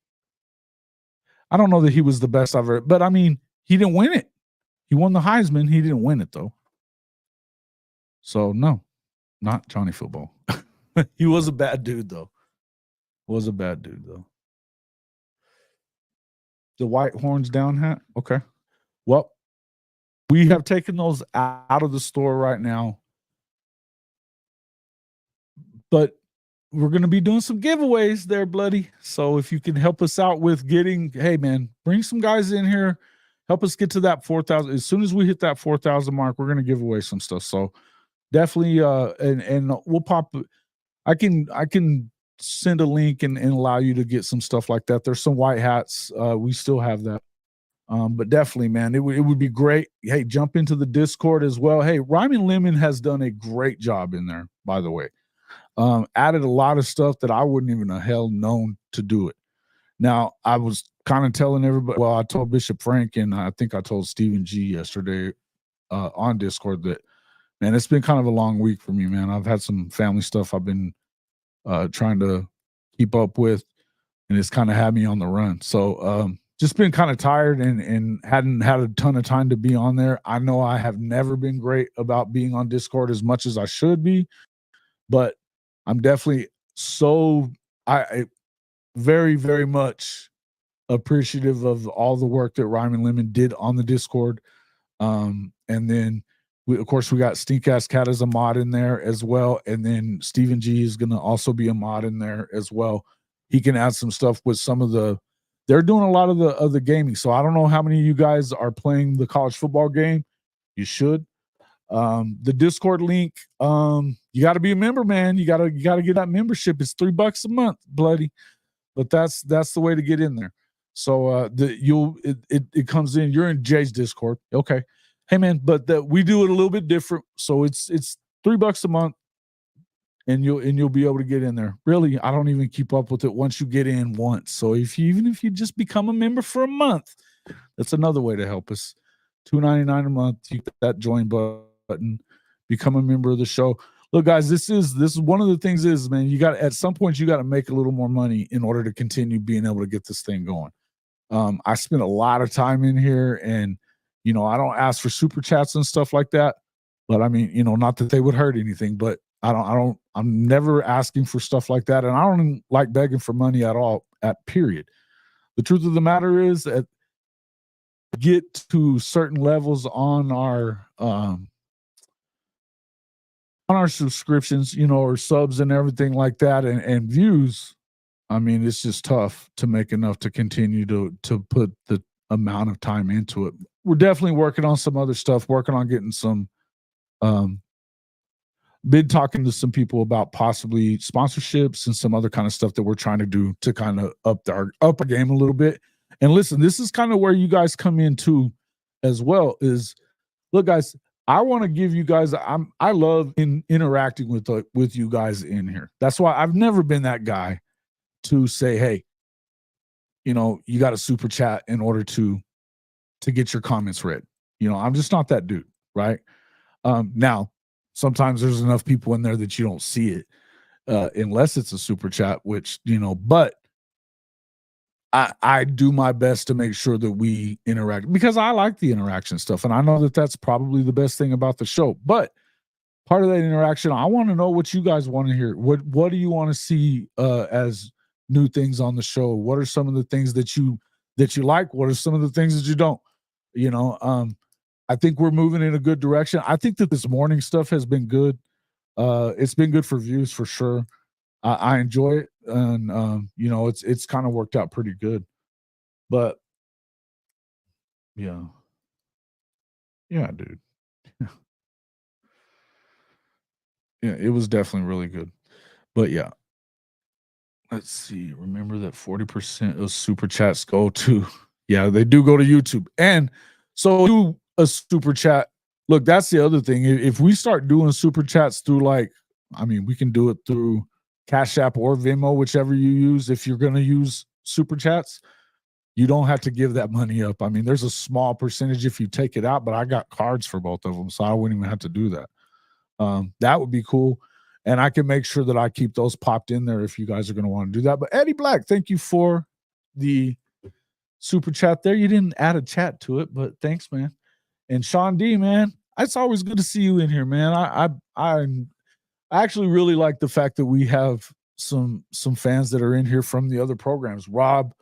Speaker 1: I don't know that he was the best I've ever, but I mean, he didn't win it. He won the Heisman. He didn't win it though. So no, not Johnny Football. He was a bad dude though. The white horns down hat. Okay. Well, we have taken those out of the store right now, but we're going to be doing some giveaways there, bloody. So if you can help us out with getting, hey man, bring some guys in here, help us get to that 4,000. As soon as we hit that 4,000 mark, we're going to give away some stuff. So definitely, and we'll pop. I can send a link and allow you to get some stuff like that. There's some white hats. We still have that. But definitely, man, it would be great. Hey, jump into the Discord as well. Hey, Ryman Lemon has done a great job in there, by the way. Added a lot of stuff that I wouldn't even have hell known to do it. Now, I was kind of telling everybody, well, I told Bishop Frank and I think I told Stephen G yesterday on Discord that, man, it's been kind of a long week for me, man. I've had some family stuff I've been trying to keep up with, and it's kind of had me on the run. So just been kind of tired and hadn't had a ton of time to be on there. I know I have never been great about being on Discord as much as I should be, but I'm definitely I very, very much appreciative of all the work that Ryman Lemon did on the Discord. And then of course we got Stinkass Cat as a mod in there as well. And then Stephen G is going to also be a mod in there as well. He can add some stuff with they're doing a lot of the gaming. So I don't know how many of you guys are playing the college football game. You should. The Discord link, you got to be a member, man. You got to get that membership. It's $3 a month, bloody. But that's the way to get in there. So it comes in. You're in Jay's Discord, okay? Hey man, but we do it a little bit different. So it's $3 a month, and you'll be able to get in there. Really, I don't even keep up with it once you get in once. So even if you just become a member for a month, that's another way to help us. $2.99 a month. You get that join button, become a member of the show. Look, guys, this is one of the things is, man, at some point you got to make a little more money in order to continue being able to get this thing going. I spent a lot of time in here, and I don't ask for super chats and stuff like that, but I mean, not that they would hurt anything, but I'm never asking for stuff like that. And I don't like begging for money at all, at period. The truth of the matter is that get to certain levels on our subscriptions, or subs and everything like that, and views. I mean, it's just tough to make enough to continue to put the amount of time into it. We're definitely working on some other stuff, working on getting some been talking to some people about possibly sponsorships and some other kind of stuff that we're trying to do to kind of up our game a little bit. And listen, this is kind of where you guys come in too as well. Is look, guys, I want to give you guys. I love interacting with you guys in here. That's why I've never been that guy to say, hey, you got a super chat in order to get your comments read. I'm just not that dude, right? Now, sometimes there's enough people in there that you don't see it, unless it's a super chat, which, but I do my best to make sure that we interact because I like the interaction stuff. And I know that that's probably the best thing about the show, but part of that interaction, I want to know what you guys want to hear. What do you want to see as new things on the show? What are some of the things that you like? What are some of the things that you don't? I think we're moving in a good direction. I think that this morning stuff has been good. It's been good for views for sure. I enjoy it, and it's kind of worked out pretty good. But yeah, dude, yeah, it was definitely really good. But yeah, let's see. Remember that 40% of super chats go to, yeah, they do go to YouTube, and so do a super chat. Look, that's the other thing. If we start doing super chats through we can do it through Cash App or Venmo, whichever you use. If you're going to use super chats, you don't have to give that money up. I mean, there's a small percentage if you take it out, but I got cards for both of them, so I wouldn't even have to do that. That would be cool. And I can make sure that I keep those popped in there if you guys are going to want to do that. But Eddie Black, thank you for the super chat there. You didn't add a chat to it, but thanks, man. And Sean D, man, it's always good to see you in here, man. I actually really like the fact that we have some fans that are in here from the other programs. Rob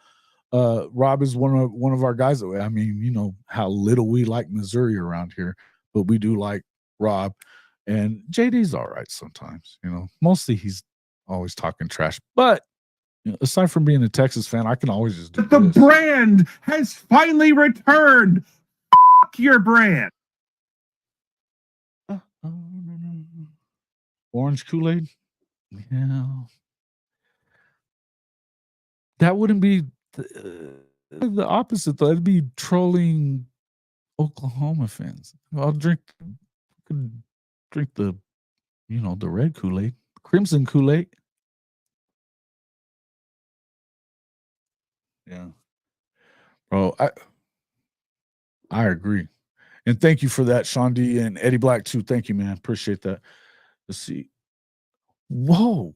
Speaker 1: is one of our guys. I mean, you know how little we like Missouri around here, but we do like Rob. And JD's all right sometimes, Mostly he's always talking trash. But aside from being a Texas fan, I can always just do
Speaker 2: The
Speaker 1: this.
Speaker 2: brand has finally returned. F your brand.
Speaker 1: Orange Kool-Aid? Yeah. That wouldn't be the opposite, though. It'd be trolling Oklahoma fans. I'll drink the, the red Kool-Aid, crimson Kool-Aid. Yeah. Bro, I agree. And thank you for that, Sean D and Eddie Black, too. Thank you, man. Appreciate that. Let's see. Whoa.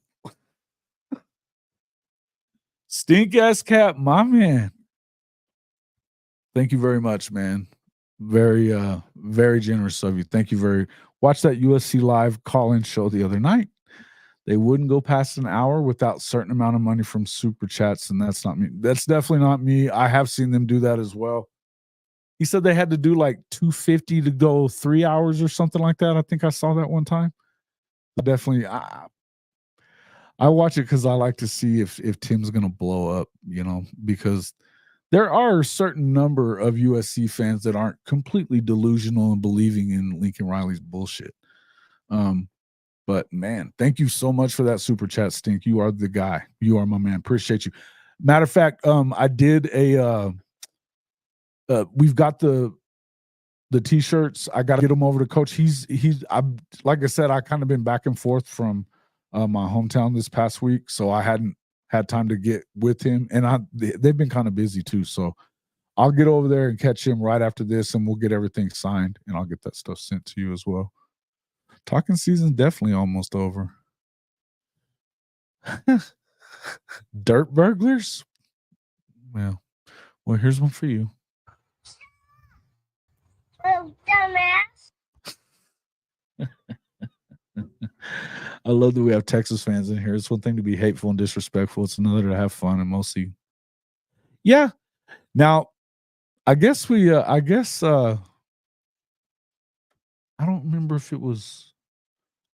Speaker 1: Stink ass cap, my man. Thank you very much, man. Very, very generous of you. Thank you very. Watch that USC live call-in show the other night. They wouldn't go past an hour without certain amount of money from super chats, and that's not me. That's definitely not me. I have seen them do that as well. He said they had to do like $250 to go 3 hours or something like that. I think I saw that one time. Definitely, I watch it because I like to see if Tim's gonna blow up, because there are a certain number of USC fans that aren't completely delusional and believing in Lincoln Riley's bullshit. But man, thank you so much for that super chat, Stink. You are the guy. You are my man. Appreciate you. Matter of fact, I did we've got the t-shirts. I got to get them over to Coach. I'm like I said, I kind of been back and forth from my hometown this past week, so I hadn't had time to get with him, and they've been kind of busy too. So I'll get over there and catch him right after this, and we'll get everything signed, and I'll get that stuff sent to you as well. Talking season's definitely almost over. Dirt burglars? Well, here's one for you.
Speaker 3: Oh, dumbass.
Speaker 1: I love that we have Texas fans in here. It's one thing to be hateful and disrespectful. It's another to have fun and mostly, yeah. Now, I guess I don't remember if it was,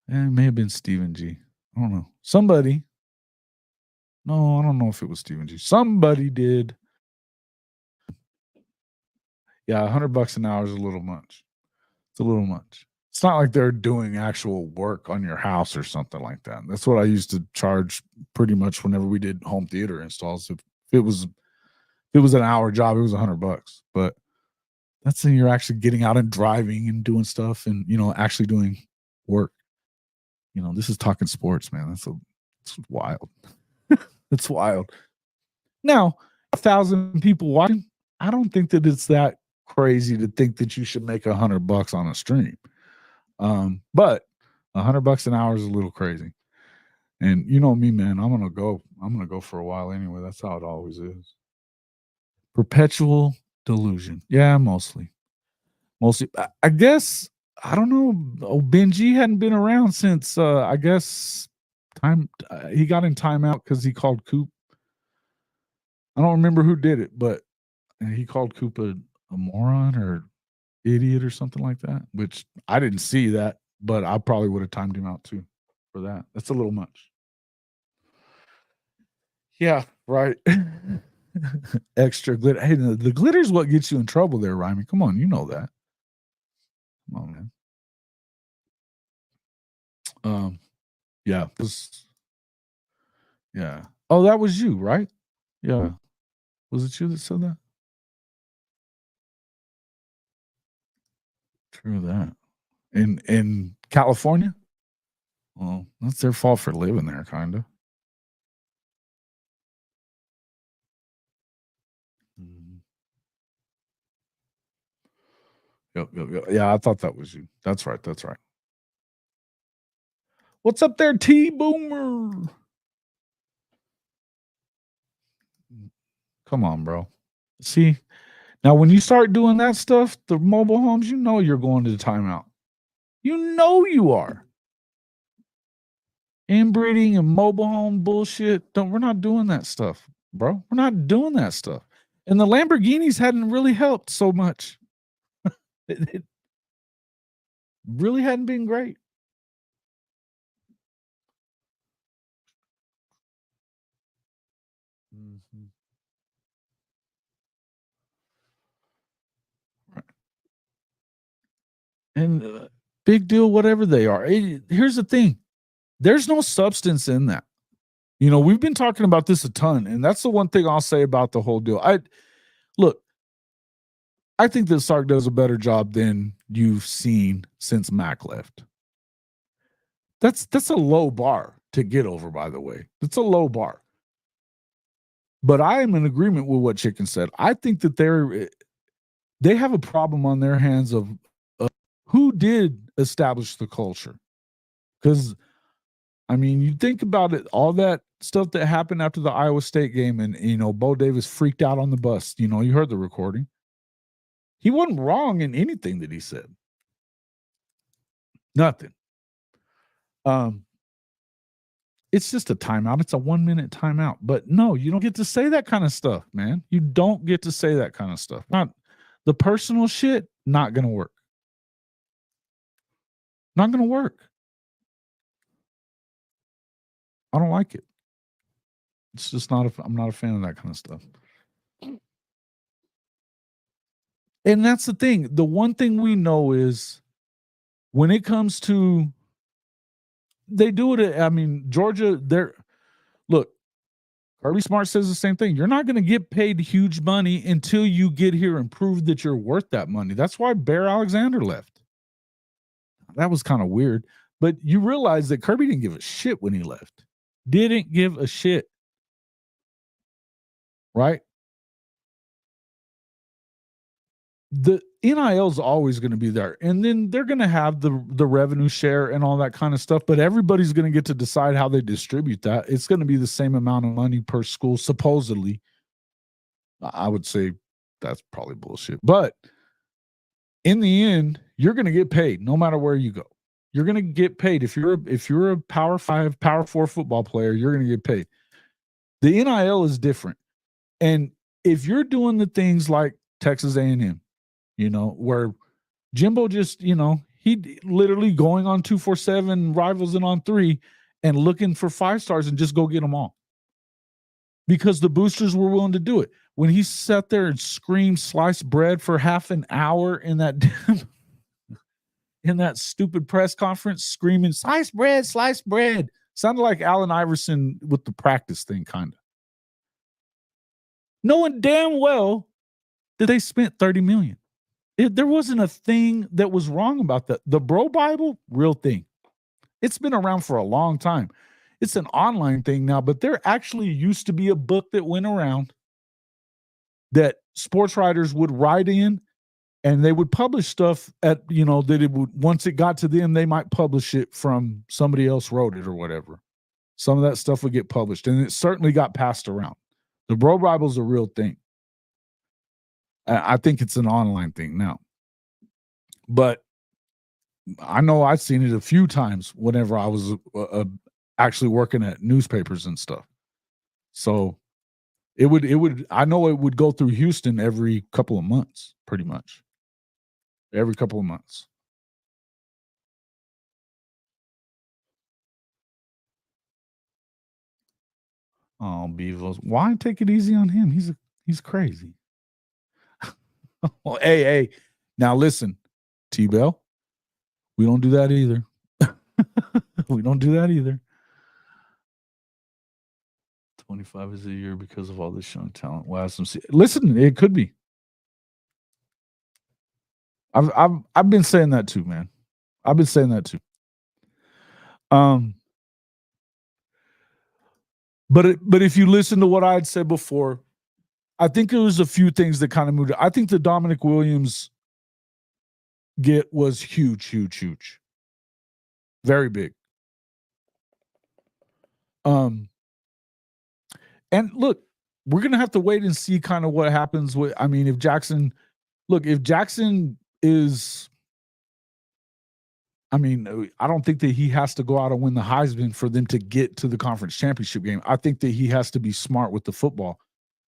Speaker 1: it may have been Stephen G. I don't know. Somebody, no, I don't know if it was Stephen G. Somebody did. Yeah, $100 an hour is a little much. It's a little much. It's not like they're doing actual work on your house or something like that. That's what I used to charge pretty much whenever we did home theater installs. If it was an hour job, it was $100. But that's when you're actually getting out and driving and doing stuff and actually doing work. This is talking sports, man. It's wild. It's wild. Now, 1,000 people watching, I don't think that it's that crazy to think that you should make $100 on a stream. But $100 an hour is a little crazy. And you know me, man, I'm gonna go for a while anyway. That's how it always is. Perpetual delusion. Yeah, mostly. I guess, I don't know. Benji hadn't been around since I guess he got in timeout because he called Coop. I don't remember who did it, but he called Coop a moron or idiot or something like that, which I didn't see that, but I probably would have timed him out too for that. That's a little much. Yeah, right. Extra glitter. Hey, the glitter's what gets you in trouble there, Ryman. Come on, you know that. Come on, man. Yeah. Yeah. Oh, that was you, right? Yeah. Was it you that said that? True that. In California? Well, that's their fault for living there, kind of. Yep. Yeah, I thought that was you. That's right. What's up there, T Boomer? Come on, bro. See, now when you start doing that stuff, the mobile homes, you're going to the timeout. You are. Inbreeding and mobile home bullshit. We're not doing that stuff, bro. We're not doing that stuff. And the Lamborghinis hadn't really helped so much. It really hadn't been great. Mm-hmm. Right. And big deal, whatever they are. Here's the thing. There's no substance in that. We've been talking about this a ton, and that's the one thing I'll say about the whole deal. I think that Sark does a better job than you've seen since Mac left. That's a low bar to get over, by the way. It's a low bar. But I am in agreement with what Chicken said. I think that they have a problem on their hands of who did establish the culture. Because, I mean, you think about it, all that stuff that happened after the Iowa State game, and, Bo Davis freaked out on the bus. You heard the recording. He wasn't wrong in anything that he said. Nothing. It's just a timeout. It's a 1-minute timeout. But no, you don't get to say that kind of stuff, man. You don't get to say that kind of stuff. Not the personal shit, not going to work. Not going to work. I don't like it. It's just I'm not a fan of that kind of stuff. And that's the thing. The one thing we know is when it comes to, they do it. I mean, Georgia, look, Kirby Smart says the same thing. You're not going to get paid huge money until you get here and prove that you're worth that money. That's why Bear Alexander left. That was kind of weird. But you realize that Kirby didn't give a shit when he left. Didn't give a shit. Right? The NIL is always going to be there. And then they're going to have the revenue share and all that kind of stuff. But everybody's going to get to decide how they distribute that. It's going to be the same amount of money per school, supposedly. I would say that's probably bullshit. But in the end, you're going to get paid no matter where you go. You're going to get paid. If you're a Power 5, Power 4 football player, you're going to get paid. The NIL is different. And if you're doing the things like Texas A&M, where Jimbo just, he literally going on 247 rivals and on 3 and looking for 5 stars and just go get them all. Because the boosters were willing to do it. When he sat there and screamed sliced bread for half an hour in that stupid press conference, screaming sliced bread, sounded like Allen Iverson with the practice thing, kind of. Knowing damn well that they spent $30 million. There wasn't a thing that was wrong about that. The Bro Bible, real thing. It's been around for a long time. It's an online thing now, but there actually used to be a book that went around that sports writers would write in, and they would publish stuff at, that it would, once it got to them, they might publish it from somebody else wrote it or whatever. Some of that stuff would get published, and it certainly got passed around. The Bro Bible is a real thing. I think it's an online thing now. But I know I've seen it a few times whenever I was actually working at newspapers and stuff. So I know it would go through Houston every couple of months, pretty much. Every couple of months. Oh, Beavos. Why take it easy on him? He's crazy. Well, hey. Now listen, T-Bell. We don't do that either. We don't do that either. 25 is a year because of all this young talent. Wow, listen, it could be. I've been saying that too, man. I've been saying that too. But if you listen to what I had said before, I think there was a few things that kind of moved. I think the Dominic Williams get was huge. Very big. And look, we're going to have to wait and see kind of what happens with, if Jackson is, I don't think that he has to go out and win the Heisman for them to get to the conference championship game. I think that he has to be smart with the football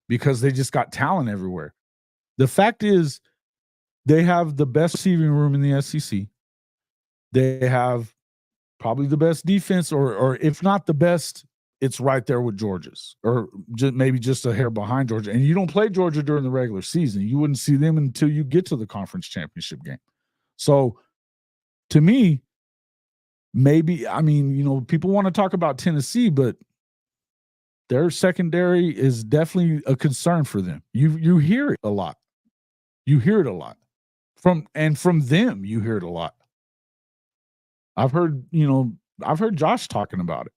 Speaker 1: because they just got talent everywhere. The fact is they have the best receiving room in the SEC. They have probably the best defense, or if not the best, it's right there with Georgia's, or maybe just a hair behind Georgia. And you don't play Georgia during the regular season. You wouldn't see them until you get to the conference championship game. So to me, maybe, people want to talk about Tennessee, but their secondary is definitely a concern for them. You hear it a lot. You hear it a lot. From them, you hear it a lot. I've heard Josh talking about it.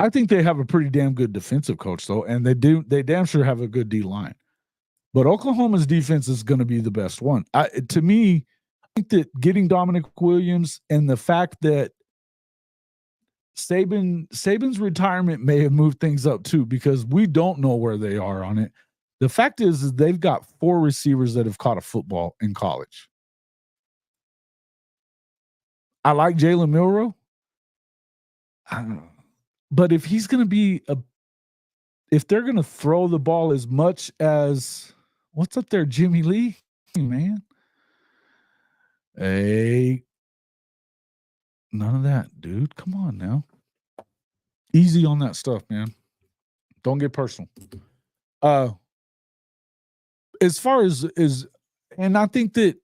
Speaker 1: I think they have a pretty damn good defensive coach, though, and they damn sure have a good D-line. But Oklahoma's defense is going to be the best one. To me, I think that getting Dominic Williams and the fact that Saban's retirement may have moved things up too, because we don't know where they are on it. The fact is they've got 4 receivers that have caught a football in college. I like Jalen Milroe. I don't know. But if he's going to be if they're going to throw the ball as much as what's up there, Jimmy Lee, man. Hey, none of that, dude. Come on now. Easy on that stuff, man. Don't get personal. As far as and I think that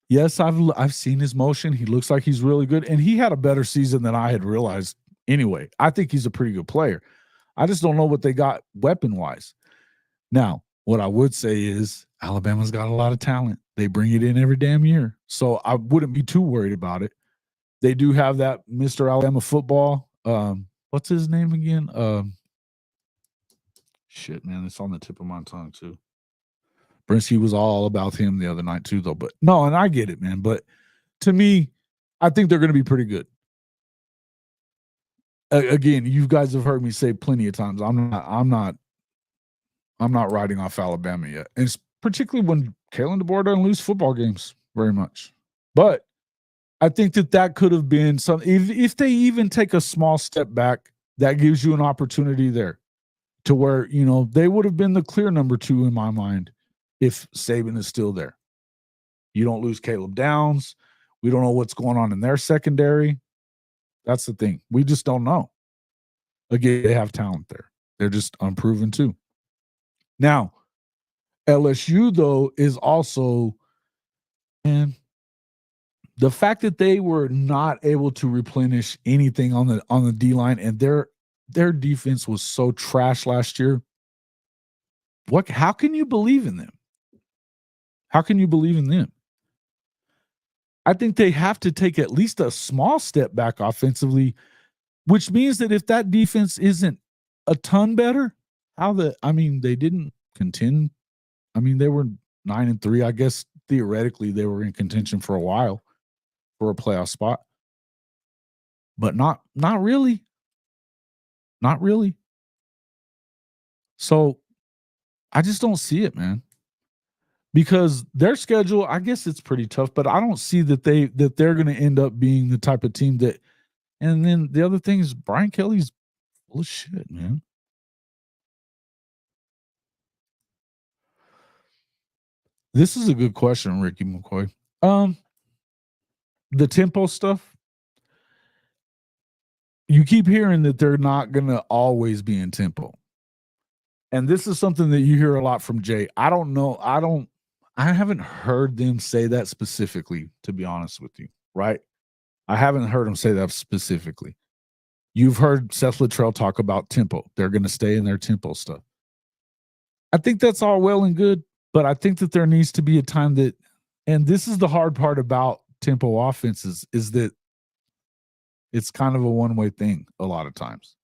Speaker 1: yes, I've seen his motion. He looks like he's really good, and he had a better season than I had realized. Anyway, I think he's a pretty good player. I just don't know what they got weapon-wise. Now, what I would say is Alabama's got a lot of talent. They bring it in every damn year. So I wouldn't be too worried about it. They do have that Mr. Alabama football. What's his name again? Shit, man, it's on the tip of my tongue too. Brinsky was all about him the other night too, though. But no, and I get it, man. But to me, I think they're going to be pretty good. Again, you guys have heard me say plenty of times. I'm not writing off Alabama yet, and it's particularly when Kalen DeBoer doesn't lose football games very much. But I think that could have been some. If they even take a small step back, that gives you an opportunity there to where, they would have been the clear number 2 in my mind if Saban is still there. You don't lose Caleb Downs. We don't know what's going on in their secondary. That's the thing. We just don't know. Again, they have talent there. They're just unproven too. Now, LSU, though, is also, and the fact that they were not able to replenish anything on the D line, and their defense was so trash last year. How can you believe in them? How can you believe in them? I think they have to take at least a small step back offensively, which means that if that defense isn't a ton better, they didn't contend. They were 9-3. I guess theoretically they were in contention for a while for a playoff spot, but not really. Not really. So I just don't see it, man. Because their schedule, I guess it's pretty tough, but I don't see that they're going to end up being the type of team that. And then the other thing is Brian Kelly's full of shit, man. This is a good question, Ricky McCoy. The tempo stuff. You keep hearing that they're not going to always be in tempo. And this is something that you hear a lot from Jay. I don't know. I haven't heard them say that specifically, to be honest with you, right? I haven't heard them say that specifically. You've heard Seth Littrell talk about tempo. They're going to stay in their tempo stuff. I think that's all well and good, but I think that there needs to be a time that, and this is the hard part about tempo offenses, is that it's kind of a one-way thing a lot of times.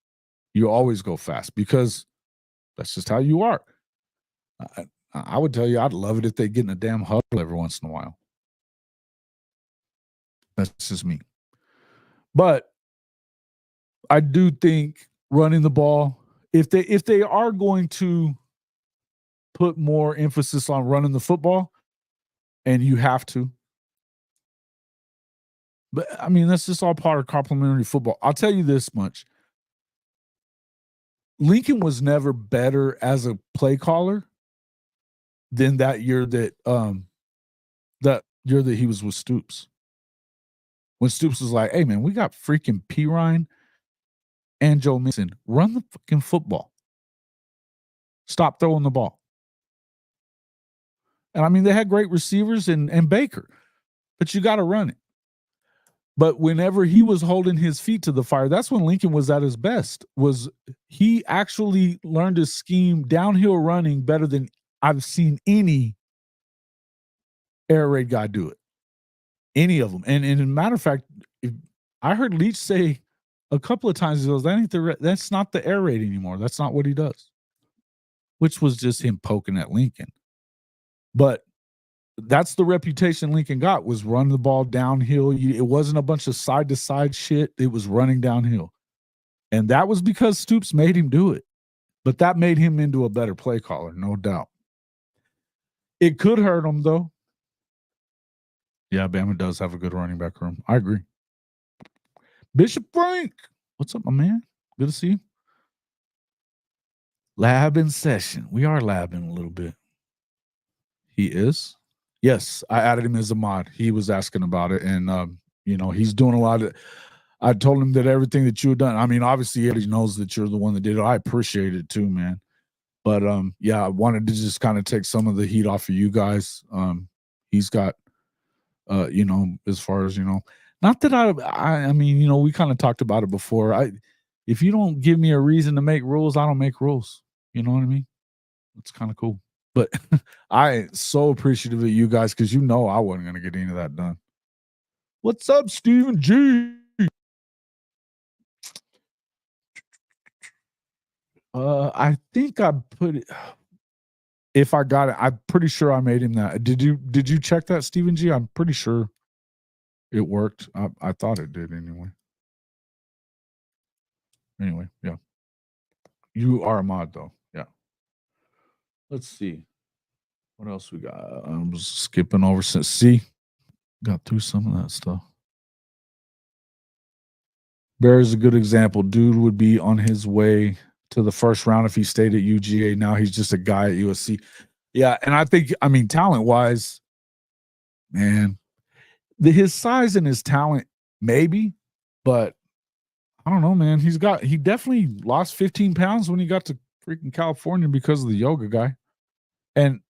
Speaker 1: You always go fast because that's just how you are. I would tell you I'd love it if they get in a damn huddle every once in a while. That's just me. But I do think running the ball, if they are going to put more emphasis on running the football, and you have to, but that's just all part of complementary football. I'll tell you this much. Lincoln was never better as a play caller than that year that he was with Stoops. When Stoops was like, hey man, we got freaking P. Ryan and Joe Mixon. Run the fucking football. Stop throwing the ball. And they had great receivers and Baker, but you got to run it. But whenever he was holding his feet to the fire, that's when Lincoln was at his best. Was he actually learned his scheme downhill running better than I've seen any air raid guy do it. Any of them. And as a matter of fact, I heard Leach say a couple of times, he goes, that's not the air raid anymore. That's not what he does. Which was just him poking at Lincoln. But that's the reputation Lincoln got, was run the ball downhill. It wasn't a bunch of side-to-side shit. It was running downhill. And that was because Stoops made him do it. But that made him into a better play caller, no doubt. It could hurt him, though. Yeah, Bama does have a good running back room. I agree. Bishop Frank, what's up, my man? Good to see you. Lab in session. We are labbing a little bit. He is? Yes, I added him as a mod. He was asking about it, and he's doing a lot of. I told him that everything that you had done. Obviously, he knows that you're the one that did it. I appreciate it too, man. But I wanted to just kind of take some of the heat off of you guys. He's got, as far as not that we kind of talked about it before. If you don't give me a reason to make rules, I don't make rules. You know what I mean? It's kind of cool. But I am so appreciative of you guys because I wasn't going to get any of that done. What's up, Stephen G? I think I put it. If I got it, I'm pretty sure I made him that. Did you check that, Stephen G? I'm pretty sure it worked. I thought it did anyway. Anyway, yeah. You are a mod though. Yeah. Let's see. What else we got? I'm skipping over since got through some of that stuff. Bear's a good example. Dude would be on his way to the first round if he stayed at UGA. Now he's just a guy at USC. Yeah, and I think, I mean, talent-wise, man, his size and his talent, maybe, but I don't know, man. He definitely lost 15 pounds when he got to freaking California because of the yoga guy. And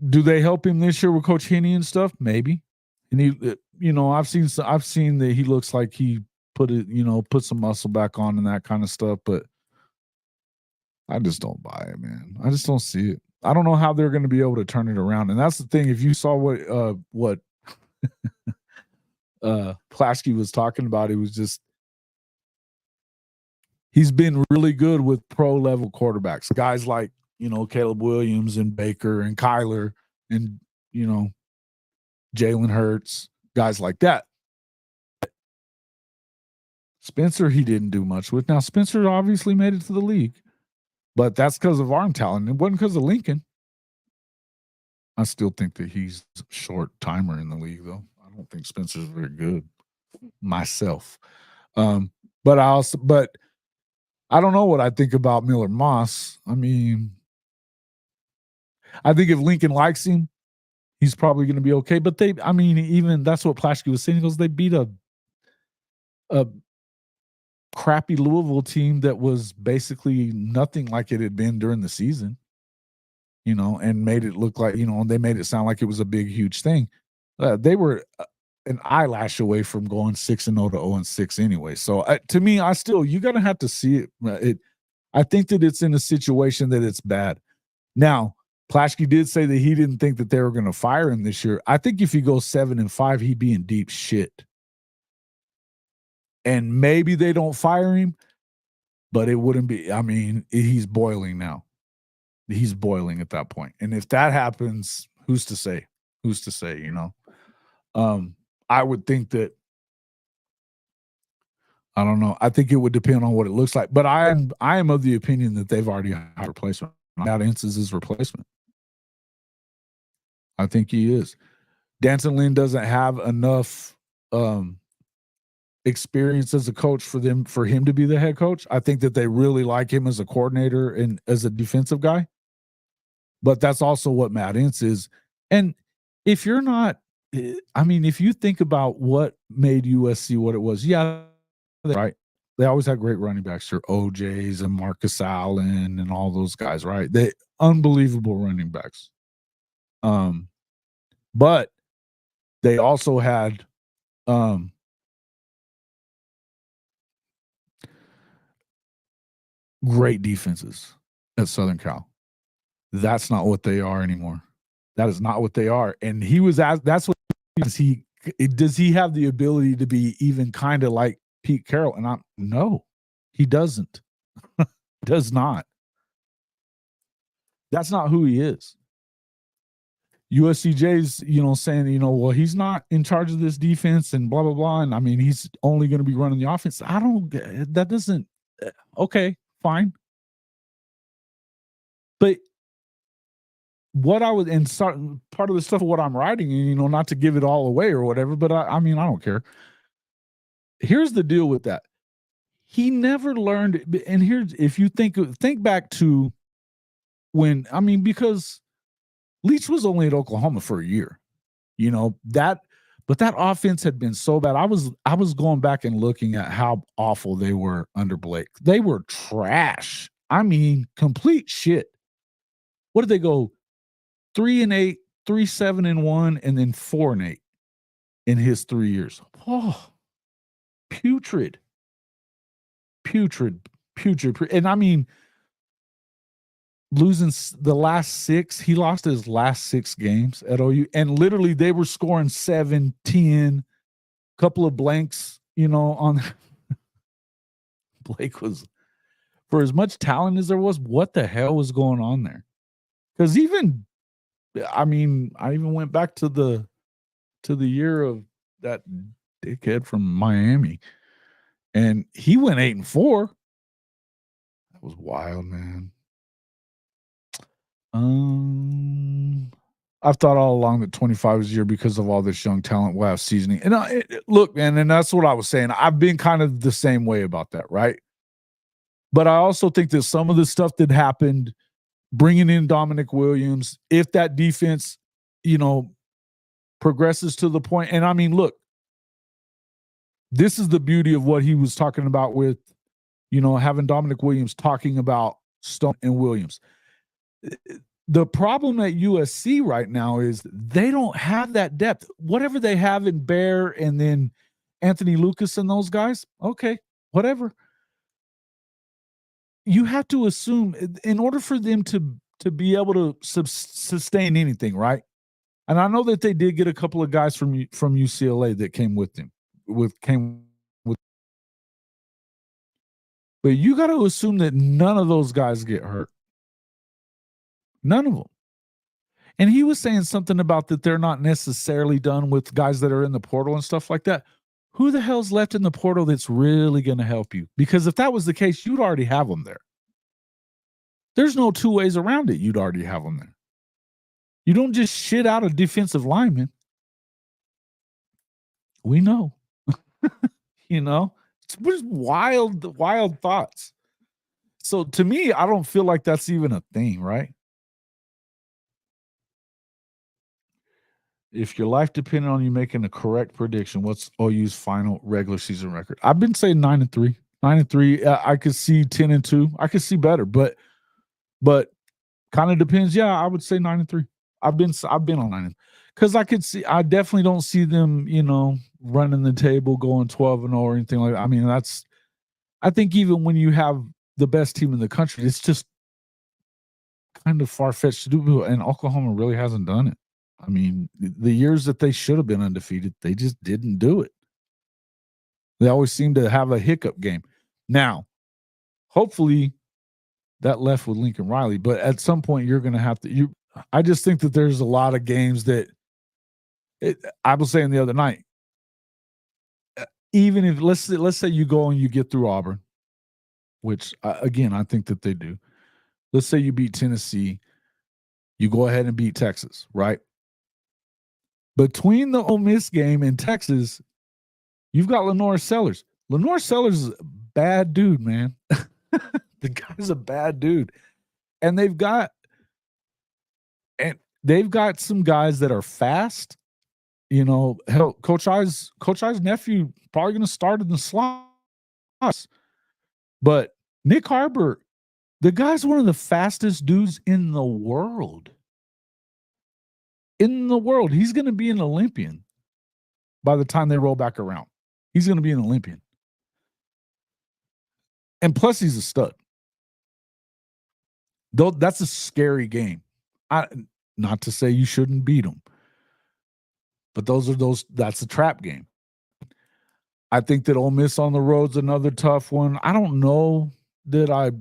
Speaker 1: do they help him this year with Coach Henney and stuff? Maybe. And he, I've seen that he looks like he put some muscle back on and that kind of stuff, but I just don't buy it, man. I just don't see it. I don't know how they're going to be able to turn it around. And that's the thing. If you saw what Plaschke was talking about, it was just, he's been really good with pro level quarterbacks, guys like, Caleb Williams and Baker and Kyler and, Jalen Hurts, guys like that. Spencer, he didn't do much with. Now, Spencer obviously made it to the league, but that's because of arm talent. It wasn't because of Lincoln. I still think that he's a short timer in the league, though. I don't think Spencer's very good myself. But I don't know what I think about Miller Moss. I mean, I think if Lincoln likes him, he's probably going to be okay. But even that's what Plaschke was saying. He goes, they beat a crappy Louisville team that was basically nothing like it had been during the season, and made it look like, they made it sound like it was a big, huge thing. They were an eyelash away from going 6-0 to 0-6 anyway. So to me, you're going to have to see it. I think that it's in a situation that it's bad. Now, Plaschke did say that he didn't think that they were going to fire him this year. I think if he goes 7-5, he'd be in deep shit. And maybe they don't fire him, but it wouldn't be. I mean, he's boiling now. He's boiling at that point. And if that happens, who's to say? Who's to say, I would think that, I don't know. I think it would depend on what it looks like. But I am of the opinion that they've already had a replacement. Matt Entz is his replacement. I think he is. Danton Lynn doesn't have enough experience as a coach for him to be the head coach. I think that they really like him as a coordinator and as a defensive guy. But that's also what Matt Entz is. And if you're not, if you think about what made USC what it was, yeah, right. They always had great running backs, your OJs and Marcus Allen and all those guys, right? They unbelievable running backs. But they also had great defenses at Southern Cal. That's not what they are anymore. That is not what they are. And he was asked, does he have the ability to be even kind of like Pete Carroll? And no, he doesn't. Does not. That's not who he is. USCJ's, saying, well, he's not in charge of this defense and blah, blah, blah. And he's only going to be running the offense. Okay, fine. But what I would, and part of the stuff of what I'm writing, not to give it all away or whatever, but I don't care. Here's the deal with that. He never learned, and here's, if you think back to when, because Leach was only at Oklahoma for a year, but that offense had been so bad. I was going back and looking at how awful they were under Blake. They were trash. Complete shit. What did they go? 3-8, 3-7-1, and then 4-8 in his 3 years. Oh, putrid. And losing the last 6, he lost his last 6 games at OU, and literally they were scoring 7, 10, couple of blanks, on Blake was, for as much talent as there was, what the hell was going on there? Because I even went back to the year of that dickhead from Miami, and he went 8-4. That was wild, man. I've thought all along that 25 is a year because of all this young talent we'll have seasoning. And look, man, and that's what I was saying. I've been kind of the same way about that, right? But I also think that some of the stuff that happened, bringing in Dominic Williams, if that defense, progresses to the point, and I mean, look, this is the beauty of what he was talking about with, having Dominic Williams talking about Stone and Williams. The problem at USC right now is they don't have that depth. Whatever they have in Bear and then Anthony Lucas and those guys, okay, whatever. You have to assume in order for them to be able to sustain anything, right? And I know that they did get a couple of guys from UCLA that came with them, but you got to assume that none of those guys get hurt. None of them. And he was saying something about that they're not necessarily done with guys that are in the portal and stuff like that. Who the hell's left in the portal that's really going to help you? Because if that was the case, you'd already have them there. There's no two ways around it. You'd already have them there. You don't just shit out a defensive lineman. We know. It's just wild thoughts. So to me, I don't feel like that's even a thing, right? If your life depended on you making a correct prediction, what's OU's final regular season record? I've been saying 9-3. 9-3. I could see 10-2. I could see better, but kind of depends. Yeah, I would say 9-3. I've been on 9 because I definitely don't see them, running the table, going 12-0 or anything like that. I mean, I think even when you have the best team in the country, it's just kind of far-fetched to do, and Oklahoma really hasn't done it. I mean, the years that they should have been undefeated, they just didn't do it. They always seem to have a hiccup game. Now, hopefully that left with Lincoln Riley, but at some point you're going to have to I just think that there's a lot of games that I was saying the other night, even if let's say you go and you get through Auburn, which again, I think that they do. Let's say you beat Tennessee, you go ahead and beat Texas, right? Between the Ole Miss game and Texas, you've got Lenore Sellers. Lenore Sellers is a bad dude, man. The guy's a bad dude. And they've got some guys that are fast. Hell, Coach I's nephew probably going to start in the slots. But Nick Harbor, the guy's one of the fastest dudes in the world. He's going to be an Olympian by the time they roll back around. He's going to be an Olympian. And plus, he's a stud. Though that's a scary game. Not to say you shouldn't beat them, but that's a trap game. I think that Ole Miss on the road's another tough one. I don't know that I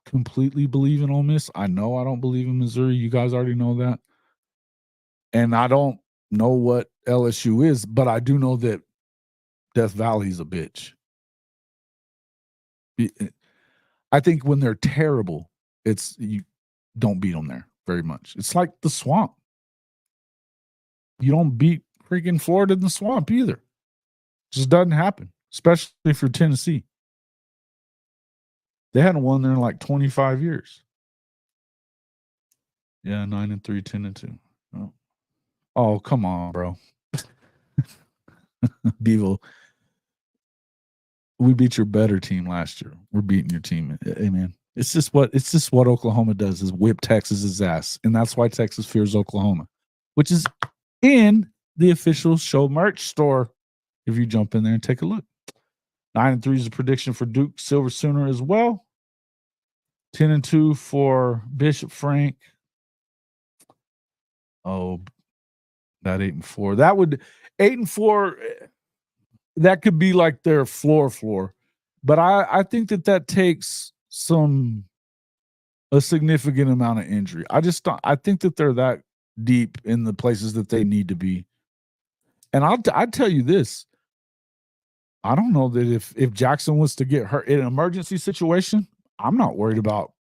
Speaker 1: completely believe in Ole Miss. I know I don't believe in Missouri. You guys already know that. And I don't know what LSU is, but I do know that Death Valley's a bitch. I think when they're terrible, you don't beat them there very much. It's like the Swamp. You don't beat freaking Florida in the Swamp either. It just doesn't happen, especially for Tennessee. They hadn't won there in like 25 years. Yeah, 9-3, 10-2. Oh, come on, bro. Bevo, we beat your better team last year. We're beating your team. Hey, man. It's just what Oklahoma does is whip Texas's ass. And that's why Texas fears Oklahoma, which is in the official show merch store. If you jump in there and take a look. 9-3 is a prediction for Duke Silver Sooner as well. 10-2 for Bishop Frank. Oh, that 8-4. That would 8-4. That could be like their floor. But I think that takes a significant amount of injury. I think that they're that deep in the places that they need to be. And I'd tell you this. I don't know that if Jackson was to get hurt in an emergency situation, I'm not worried about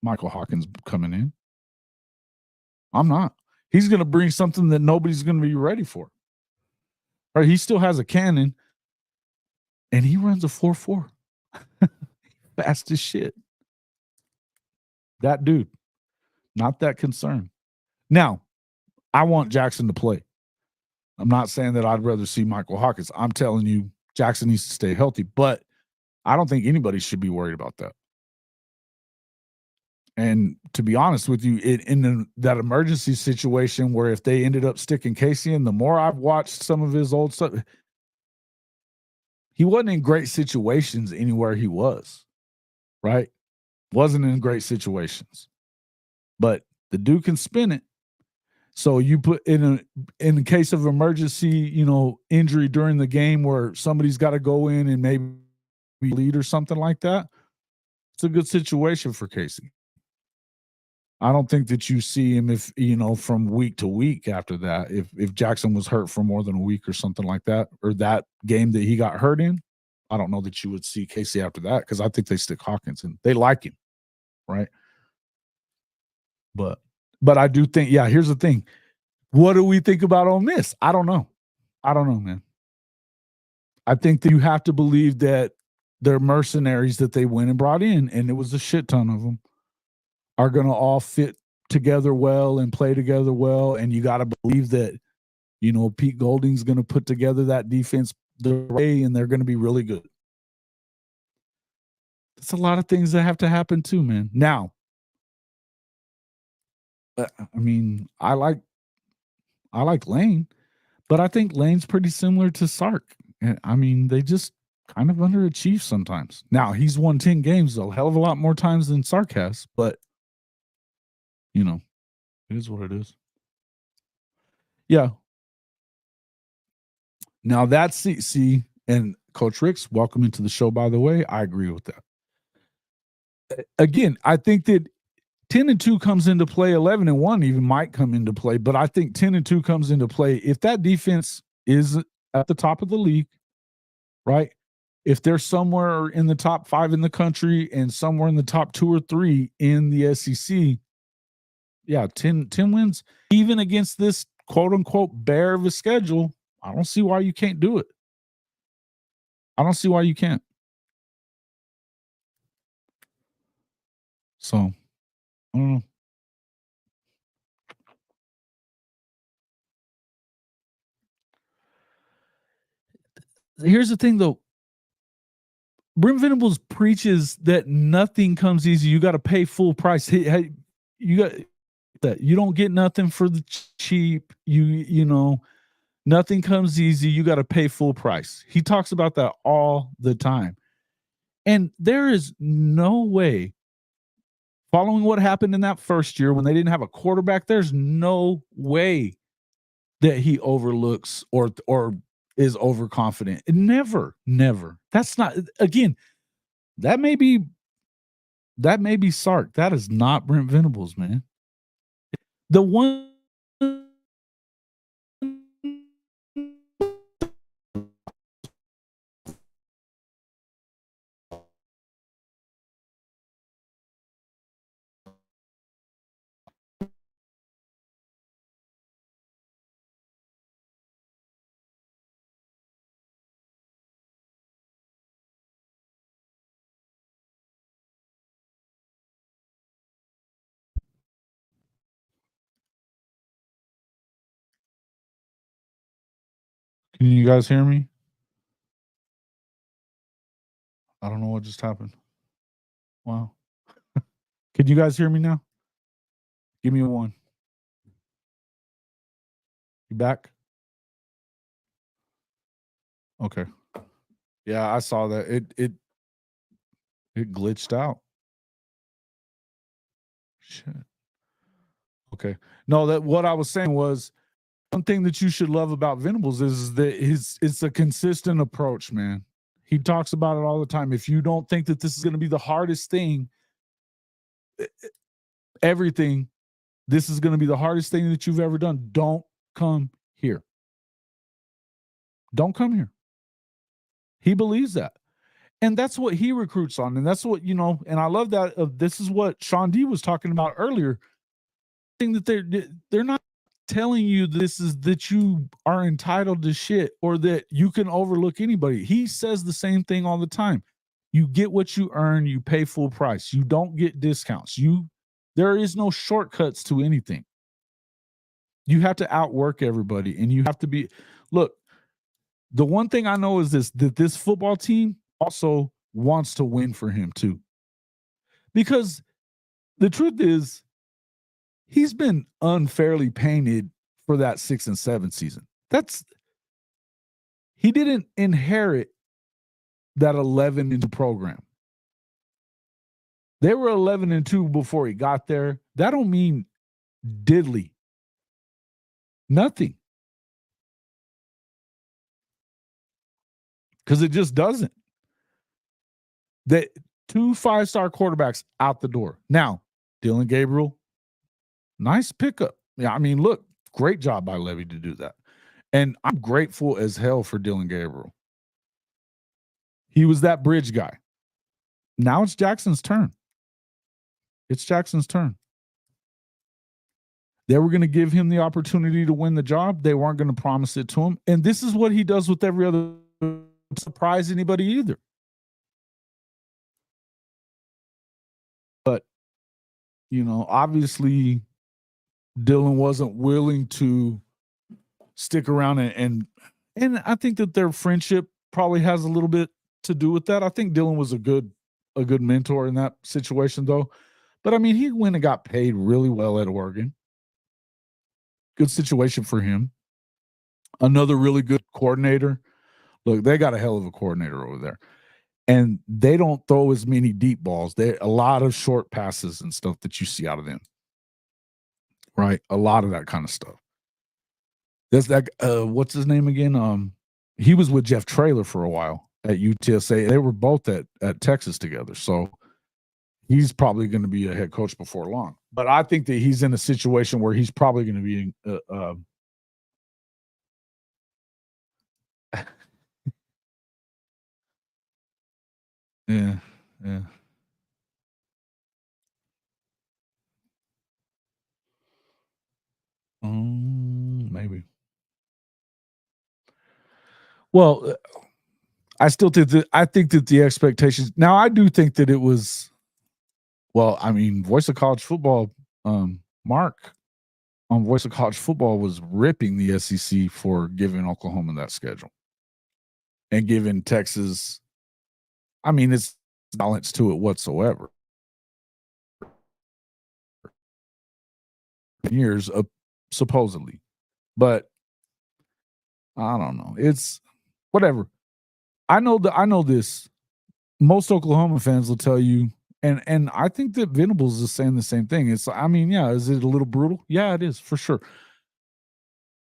Speaker 1: Michael Hawkins coming in. I'm not. He's going to bring something that nobody's going to be ready for. Right? He still has a cannon, and he runs a 4.4. Fast as shit. That dude. Not that concerned. Now, I want Jackson to play. I'm not saying that I'd rather see Michael Hawkins. I'm telling you, Jackson needs to stay healthy, but I don't think anybody should be worried about that. And to be honest with you, that emergency situation where if they ended up sticking Casey in, the more I've watched some of his old stuff, he wasn't in great situations anywhere he was, right? Wasn't in great situations. But the dude can spin it. So you put in case of emergency, injury during the game where somebody's got to go in and maybe lead or something like that. It's a good situation for Casey. I don't think that you see him if from week to week after that. If Jackson was hurt for more than a week or something like that, or that game that he got hurt in, I don't know that you would see Casey after that because I think they stick Hawkins and they like him, right? But I do think, here's the thing. What do we think about Ole Miss? I don't know, man. I think that you have to believe that they're mercenaries that they went and brought in, and it was a shit ton of them, are going to all fit together well and play together well. And you got to believe that, Pete Golding's going to put together that defense the way, and they're going to be really good. It's a lot of things that have to happen too, man. Now, I mean, I like Lane, but I think Lane's pretty similar to Sark. I mean, they just kind of underachieve sometimes. Now, he's won 10 games a hell of a lot more times than Sark has, but it is what it is. Yeah. Now that's see, and Coach Ricks, welcome into the show, by the way. I agree with that. Again, I think that 10-2 comes into play, 11-1 even might come into play, but I think 10-2 comes into play if that defense is at the top of the league, right? If they're somewhere in the top 5 in the country and somewhere in the top 2 or 3 in the SEC, 10 wins, even against this quote unquote bear of a schedule, I don't see why you can't do it. I don't see why you can't. So, I don't know. Here's the thing, though. Brent Venables preaches that nothing comes easy. You got to pay full price. Hey, you got that. You don't get nothing for the cheap. Nothing comes easy. You got to pay full price. He talks about that all the time. And there is no way, following what happened in that first year when they didn't have a quarterback, there's no way that he overlooks or is overconfident. Never. That's not, again, that may be Sark. That is not Brent Venables, man. The one Can you guys hear me? I don't know what just happened. Wow. Can you guys hear me now? Give me a 1. You back? Okay. Yeah, I saw that. It glitched out. Shit. Okay. No, that what I was saying was one thing that you should love about Venables is that it's a consistent approach, man. He talks about it all the time. If you don't think that this is going to be the hardest thing, this is going to be the hardest thing that you've ever done. Don't come here. Don't come here. He believes that. And that's what he recruits on. And that's what, and I love that. This is what Sean D was talking about earlier. thing that they're not telling you this is that you are entitled to shit or that you can overlook anybody. He says the same thing all the time. You get what you earn, you pay full price. You don't get discounts. There is no shortcuts to anything. You have to outwork everybody, and you have to be. Look, the one thing I know is that this football team also wants to win for him too. Because the truth is, he's been unfairly painted for that 6 and 7 season. He didn't inherit that 11-2 program. They were 11-2 before he got there. That don't mean diddly. Nothing. Because it just doesn't. That 2 5-star quarterbacks out the door. Now, Dillon Gabriel, nice pickup. Yeah, I mean, look, great job by Levy to do that. And I'm grateful as hell for Dillon Gabriel. He was that bridge guy. Now it's Jackson's turn. It's Jackson's turn. They were going to give him the opportunity to win the job. They weren't going to promise it to him. And this is what he does with every other. Surprise anybody either. But, obviously Dillon wasn't willing to stick around and I think that their friendship probably has a little bit to do with that. I think Dillon was a good mentor in that situation though. But I mean, he went and got paid really well at Oregon. Good situation for him. Another really good coordinator. Look, they got a hell of a coordinator over there. And they don't throw as many deep balls. A lot of short passes and stuff that you see out of them. Right? A lot of that kind of stuff. There's that, what's his name again? He was with Jeff Traylor for a while at UTSA. They were both at Texas together. So he's probably going to be a head coach before long. But I think that he's in a situation where he's probably going to be yeah. Maybe. Well, I still think that the expectations. Now, I do think that it was. Well, I mean, Voice of College Football, Mark on Voice of College Football was ripping the SEC for giving Oklahoma that schedule and giving Texas. I mean, it's balance to it whatsoever. Years supposedly, but I don't know. It's whatever. I know this. Most Oklahoma fans will tell you, and I think that Venables is saying the same thing. It's, I mean, yeah, is it a little brutal? Yeah, it is for sure.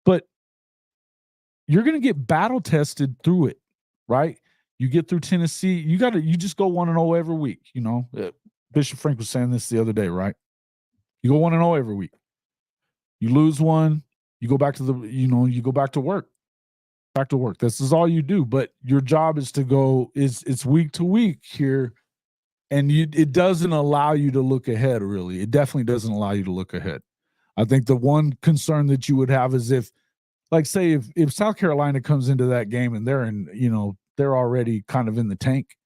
Speaker 1: But you're going to get battle tested through it, right? You get through Tennessee, you just go 1-0 every week. Bishop Frank was saying this the other day, right? You go 1-0 every week. You lose one, you go back to you go back to work. Back to work. This is all you do. But your job is to go, it's week to week here. And it doesn't allow you to look ahead, really. It definitely doesn't allow you to look ahead. I think the one concern that you would have is if South Carolina comes into that game and they're already kind of in the tank,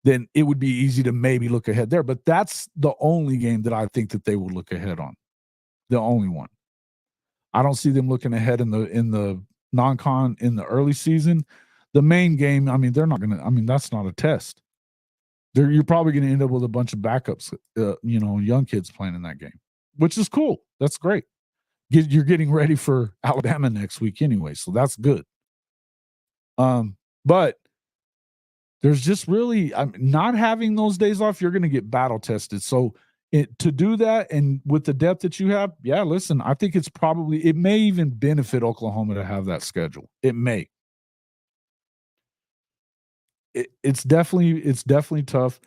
Speaker 1: then it would be easy to maybe look ahead there. But that's the only game that I think that they will look ahead on. The only one. I don't see them looking ahead in the non-con in the early season. The main game, I mean, they're not going to, I mean, that's not a test. You're probably going to end up with a bunch of backups, young kids playing in that game, which is cool. That's great. You're getting ready for Alabama next week anyway, so that's good. But there's just really not having those days off, you're going to get battle tested. So to do that and with the depth that you have, yeah, listen, I think it may even benefit Oklahoma to have that schedule. It may. It's definitely tough.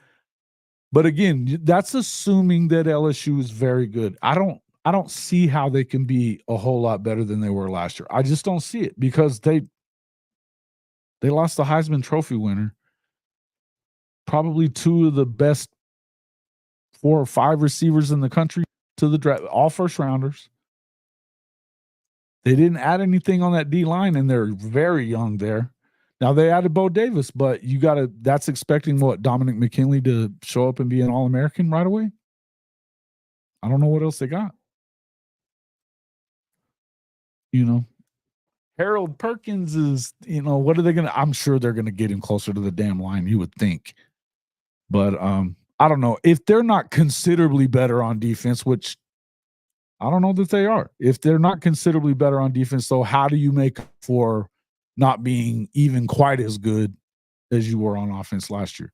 Speaker 1: But again, that's assuming that LSU is very good. I don't see how they can be a whole lot better than they were last year. I just don't see it because they lost the Heisman Trophy winner, probably two of the best 4 or 5 receivers in the country to the draft, all first rounders. They didn't add anything on that D line, and they're very young there. Now they added Bo Davis, but that's expecting what, Dominic McKinley to show up and be an All-American right away? I don't know what else they got. Harold Perkins is, what are they going to, I'm sure they're going to get him closer to the damn line, you would think. But I don't know. If they're not considerably better on defense, which I don't know that they are. If they're not considerably better on defense, though, how do you make up for not being even quite as good as you were on offense last year?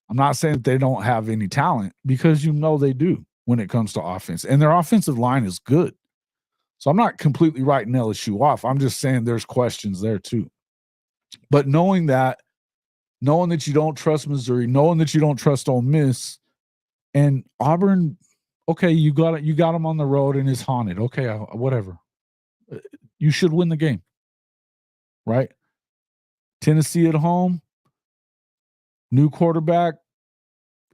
Speaker 1: I'm not saying that they don't have any talent, because they do when it comes to offense. And their offensive line is good. So I'm not completely writing LSU off. I'm just saying there's questions there too. But knowing that you don't trust Missouri, knowing that you don't trust Ole Miss, and Auburn, okay, you got them on the road and it's haunted. Okay, whatever. You should win the game, right? Tennessee at home, new quarterback,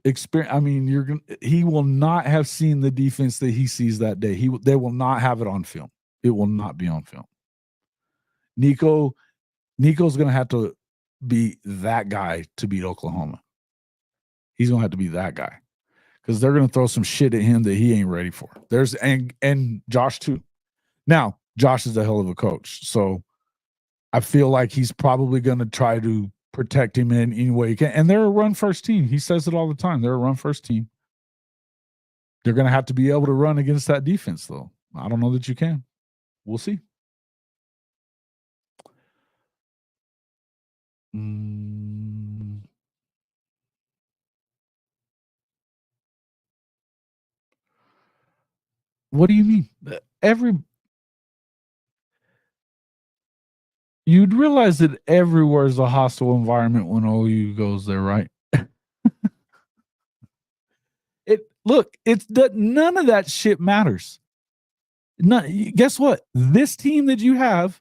Speaker 1: experience. I mean, he will not have seen the defense that he sees that day. They will not have it on film. It will not be on film. Nico's going to have to be that guy to beat Oklahoma. He's going to have to be that guy, because they're going to throw some shit at him that he ain't ready for. And Josh too. Now, Josh is a hell of a coach, so I feel like he's probably going to try to protect him in any way he can. And they're a run-first team. He says it all the time. They're a run-first team. They're going to have to be able to run against that defense, though. I don't know that you can. We'll see. What do you mean? You'd realize that everywhere is a hostile environment when OU goes there, right? None of that shit matters. Guess what? This team that you have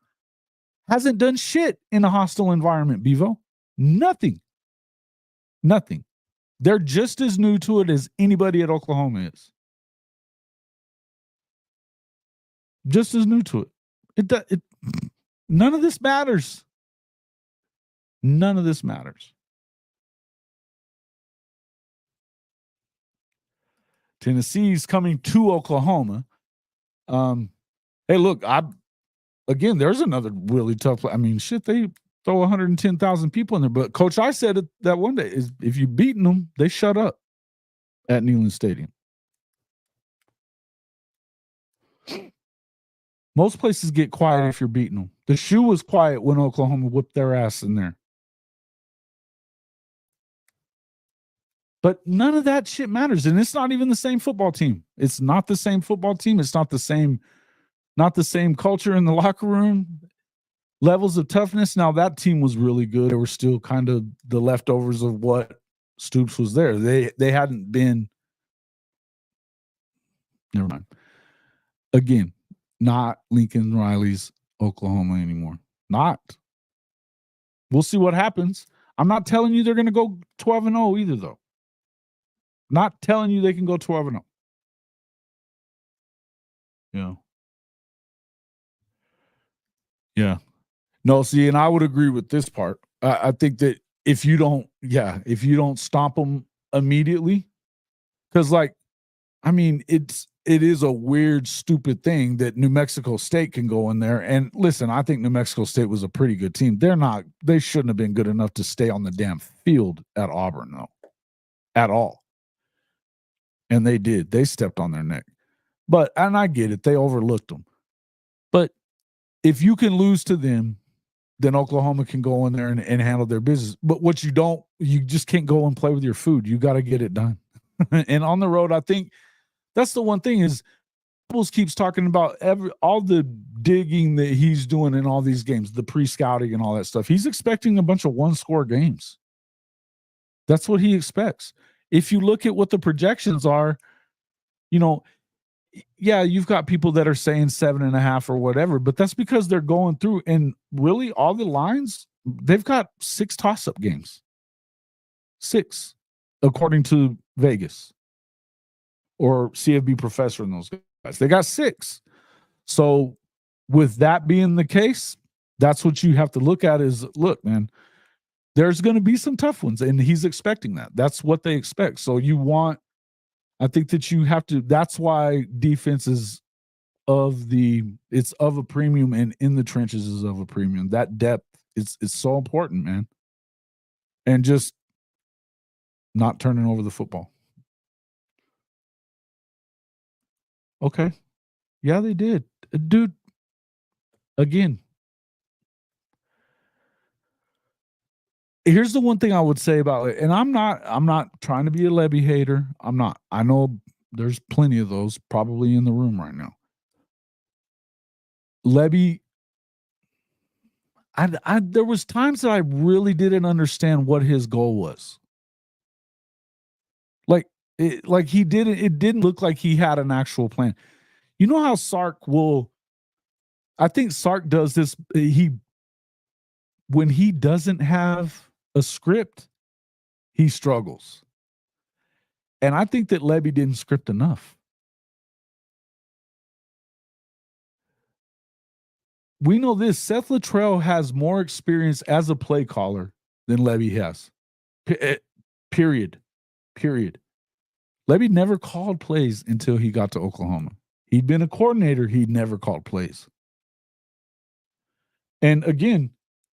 Speaker 1: hasn't done shit in a hostile environment, Bevo. Nothing. They're just as new to it as anybody at Oklahoma is. Just as new to it. None of this matters. None of this matters. Tennessee's coming to Oklahoma. Hey, look, there's another really tough. I mean, shit, they throw 110,000 people in there. But Coach, I said it that one day, is if you've beaten them, they shut up at Neyland Stadium. Most places get quiet if you're beating them. The shoe was quiet when Oklahoma whipped their ass in there. But none of that shit matters. And it's not even the same football team. It's not the same football team. It's not the same culture in the locker room. Levels of toughness. Now, that team was really good. They were still kind of the leftovers of what Stoops was there. They hadn't been. Never mind. Again, not Lincoln Riley's Oklahoma anymore. Not. We'll see what happens. I'm not telling you they're going to go 12-0 either, though. Not telling you they can go 12-0. Yeah. No, see, and I would agree with this part. I think that if you don't stomp them immediately, because it is a weird, stupid thing that New Mexico State can go in there. And listen, I think New Mexico State was a pretty good team. They shouldn't have been good enough to stay on the damn field at Auburn, though, at all. And they did. They stepped on their neck. And I get it. They overlooked them. But if you can lose to them, then Oklahoma can go in there and handle their business. But you just can't go and play with your food. You got to get it done. And on the road, I think that's the one thing is Bubbles keeps talking about all the digging that he's doing in all these games, the pre-scouting and all that stuff. He's expecting a bunch of one-score games. That's what he expects. If you look at what the projections are, you've got people that are saying 7.5 or whatever, but that's because they're going through, and really all the lines, they've got 6 toss-up games. 6, according to Vegas. or CFB professor in those guys. They got 6. So with that being the case, that's what you have to look at is, look, man, there's going to be some tough ones, and he's expecting that. That's what they expect. So I think that you have to, that's why defense is it's of a premium, and in the trenches is of a premium. That depth is so important, man. And just not turning over the football. Okay. Yeah, they did. Dude, again, here's the one thing I would say about it, and I'm not trying to be a Levy hater. I'm not. I know there's plenty of those probably in the room right now. Levy, there was times that I really didn't understand what his goal was. It didn't look like he had an actual plan. You know how I think Sark does this. When he doesn't have a script, he struggles. And I think that Levy didn't script enough. We know this. Seth Luttrell has more experience as a play caller than Levy has. Period. Levy never called plays until he got to Oklahoma. He'd been a coordinator. He'd never called plays. And again,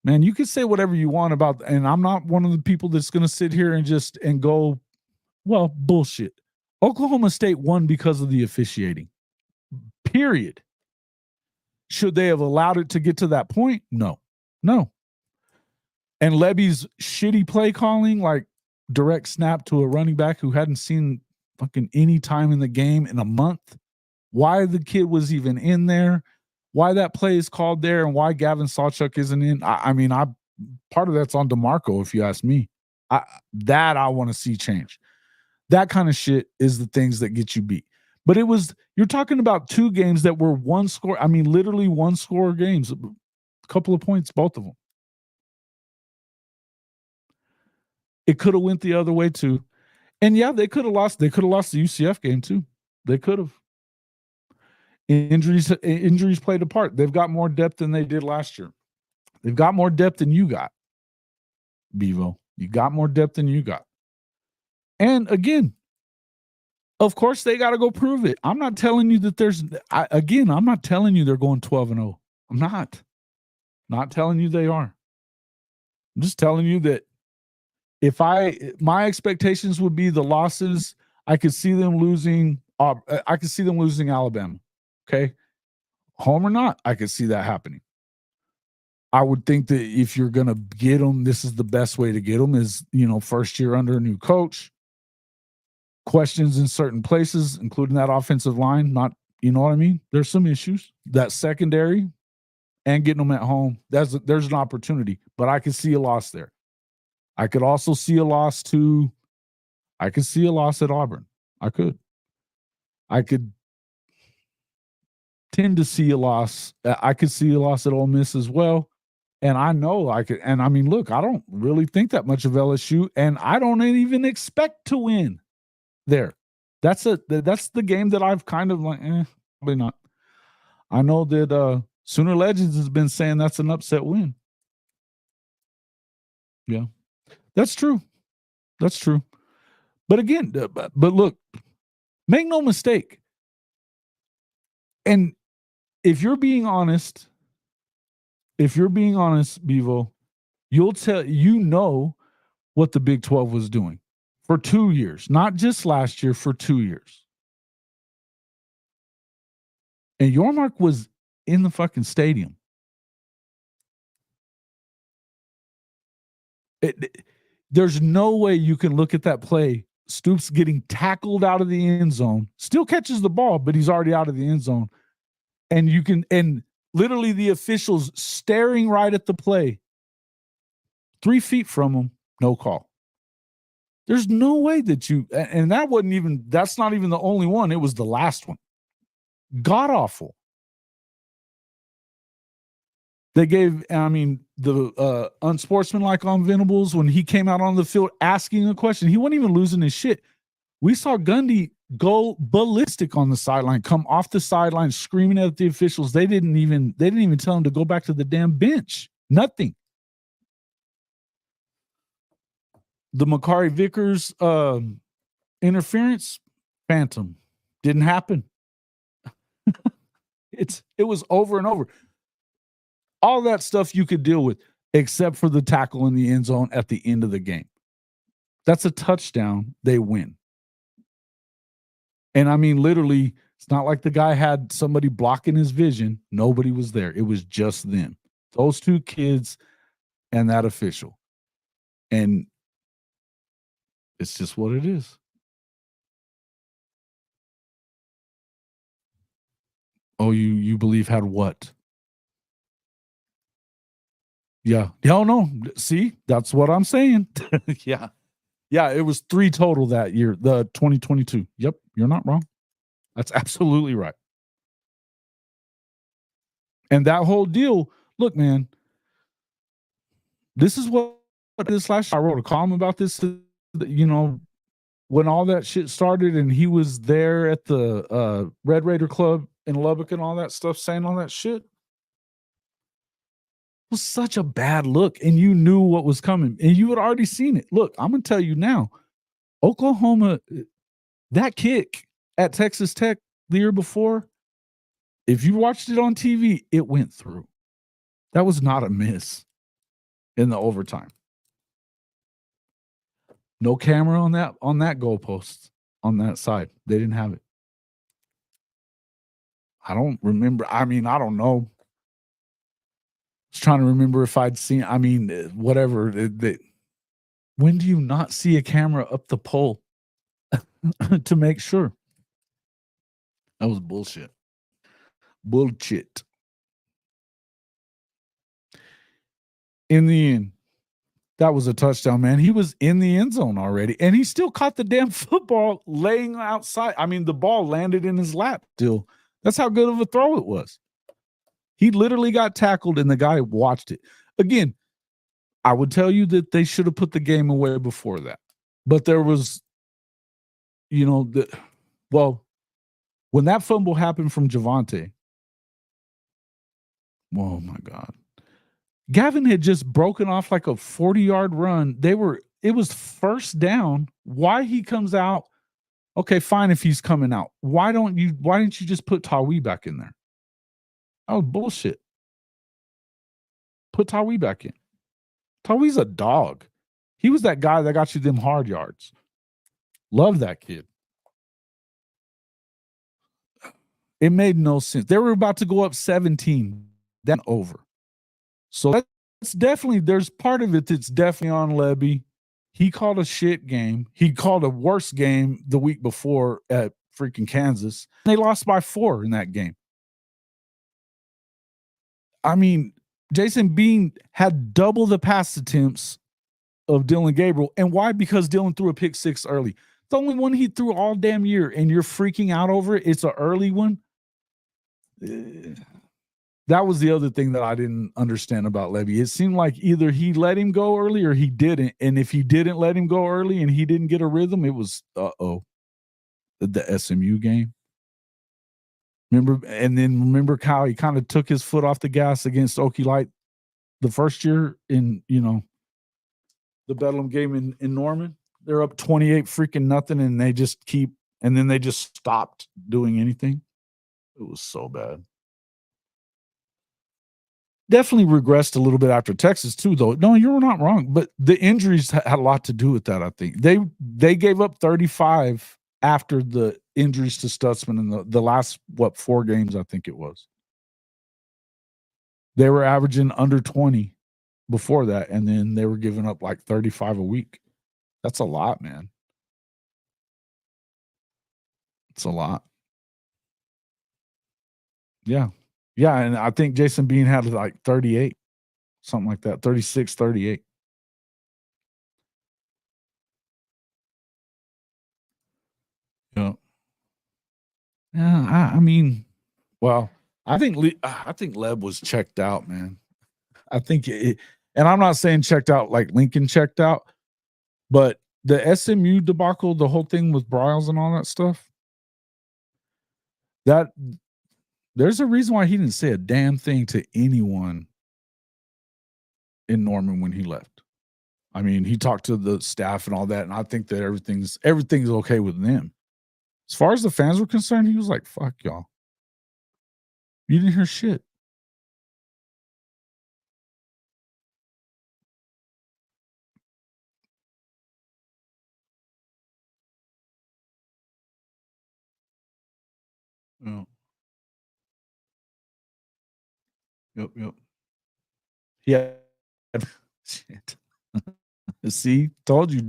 Speaker 1: man, you can say whatever you want about, and I'm not one of the people that's going to sit here and go, well, bullshit. Oklahoma State won because of the officiating. Period. Should they have allowed it to get to that point? No. And Levy's shitty play calling, like direct snap to a running back who hadn't seen fucking any time in the game in a month, why the kid was even in there, why that play is called there, and why Gavin Sawchuk isn't in. I mean, part of that's on DeMarco, if you ask me. I want to see change. That kind of shit is the things that get you beat. But you're talking about 2 games that were one score. I mean, literally one score games, a couple of points, both of them. It could have went the other way too. And yeah, they could have lost. They could have lost the UCF game too. They could have. Injuries played a part. They've got more depth than they did last year. They've got more depth than you got, Bevo. You got more depth than you got. And again, of course, they got to go prove it. I'm not telling you that I'm not telling you they're going 12-0. I'm not telling you they are. I'm just telling you that my expectations would be the losses. I could see them losing. I could see them losing Alabama. Okay. Home or not, I could see that happening. I would think that if you're going to get them, this is the best way to get them is, first year under a new coach. Questions in certain places, including that offensive line. Not, you know what I mean? There's some issues. That secondary and getting them at home, there's an opportunity. But I could see a loss there. I could also see a loss at Auburn. I could tend to see a loss. I could see a loss at Ole Miss as well. And I know I could. And I mean, look, I don't really think that much of LSU, and I don't even expect to win there. That's the game that I've kind of like, probably not. I know that Sooner Legends has been saying that's an upset win. Yeah, that's true. But again, but look, make no mistake. And if you're being honest, Bevo, you'll what the Big 12 was doing for 2 years, not just last year, for 2 years. And Yormark was in the fucking stadium. There's no way you can look at that play. Stoops getting tackled out of the end zone, still catches the ball, but he's already out of the end zone. And literally the officials staring right at the play, 3 feet from him, no call. There's no way that and that's not even the only one. It was the last one. God awful. They gave, the unsportsmanlike on Venables when he came out on the field asking a question. He wasn't even losing his shit. We saw Gundy go ballistic on the sideline, come off the sideline screaming at the officials. They didn't even tell him to go back to the damn bench. Nothing. The Makari Vickers interference, phantom. Didn't happen. It was over and over. All that stuff you could deal with, except for the tackle in the end zone at the end of the game. That's a touchdown. They win. And I mean, literally, it's not like the guy had somebody blocking his vision. Nobody was there. It was just them. Those two kids and that official. And it's just what it is. Oh, you believe had what? Yeah. Hell no. See, that's what I'm saying. Yeah. Yeah, it was 3 total that year, the 2022. Yep, you're not wrong. That's absolutely right. And that whole deal, look, man, this is what this last year, I wrote a column about this, when all that shit started and he was there at the Red Raider Club in Lubbock and all that stuff, saying all that shit. It was such a bad look, and you knew what was coming, and you had already seen it. Look, I'm going to tell you now, Oklahoma, that kick at Texas Tech the year before, if you watched it on TV, it went through. That was not a miss in the overtime. No camera on that goalpost on that side. They didn't have it. I don't remember. I mean, I don't know. I was trying to remember if I'd seen, whatever. When do you not see a camera up the pole to make sure? That was bullshit. Bullshit. In the end, that was a touchdown, man. He was in the end zone already, and he still caught the damn football laying outside. I mean, the ball landed in his lap still. That's how good of a throw it was. He literally got tackled, and the guy watched it. Again, I would tell you that they should have put the game away before that. But there was, when that fumble happened from Javonte, oh, my God. Gavin had just broken off like a 40-yard run. It was first down. Why he comes out? Okay, fine if he's coming out. Why didn't you just put Tawi back in there? That was bullshit. Put Tawi back in. Tawi's a dog. He was that guy that got you them hard yards. Love that kid. It made no sense. They were about to go up 17. Then over. So that's definitely, there's part of it that's definitely on Lebby. He called a shit game. He called a worse game the week before at freaking Kansas. They lost by 4 in that game. I mean, Jason Bean had double the pass attempts of Dylan Gabriel. And why? Because Dylan threw a pick 6 early. The only one he threw all damn year, and you're freaking out over it. It's an early one. That was the other thing that I didn't understand about Lebby. It seemed like either he let him go early or he didn't. And if he didn't let him go early and he didn't get a rhythm, it was, the SMU game. Remember how he kind of took his foot off the gas against Okie Light the first year in, the Bedlam game in Norman. They're up 28 freaking nothing, and they just then they just stopped doing anything. It was so bad. Definitely regressed a little bit after Texas too, though. No, you're not wrong. But the injuries had a lot to do with that, I think. They gave up 35 after the injuries to Stutzman in the last, 4 games, I think it was. They were averaging under 20 before that, and then they were giving up like 35 a week. That's a lot, man. It's a lot. Yeah. Yeah, and I think Jason Bean had like 38, something like that, 36, 38. Yeah. Yeah, I mean, well, I think Leb was checked out, man. I think and I'm not saying checked out like Lincoln checked out, but the SMU debacle, the whole thing with Bryles and all that stuff, that there's a reason why he didn't say a damn thing to anyone in Norman when he left. I mean, he talked to the staff and all that, and I think that everything's okay with them. As far as the fans were concerned, he was like, fuck y'all. You didn't hear shit. Yeah. Yep. Yeah. Shit. See, told you.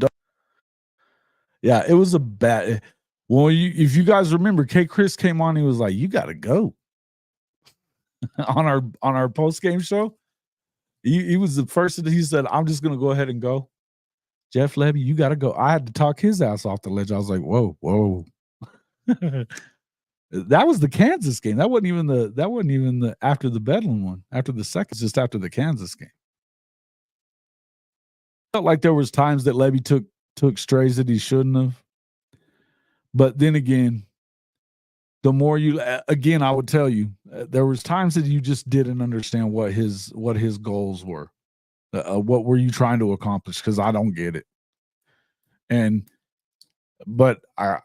Speaker 1: Yeah, it was a bad. Well, if you guys remember, K. Chris came on. He was like, "You got to go." on our post game show. He was the first that he said, "I'm just gonna go ahead and go." Jeff Levy, you got to go. I had to talk his ass off the ledge. I was like, "Whoa." That was the Kansas game. That wasn't even the after the Bedlam one. After the second, just after the Kansas game. Felt like there was times that Levy took strays that he shouldn't have. But then again, the more you again, I would tell you, there was times that you just didn't understand what his goals were. What were you trying to accomplish? Because I don't get it. But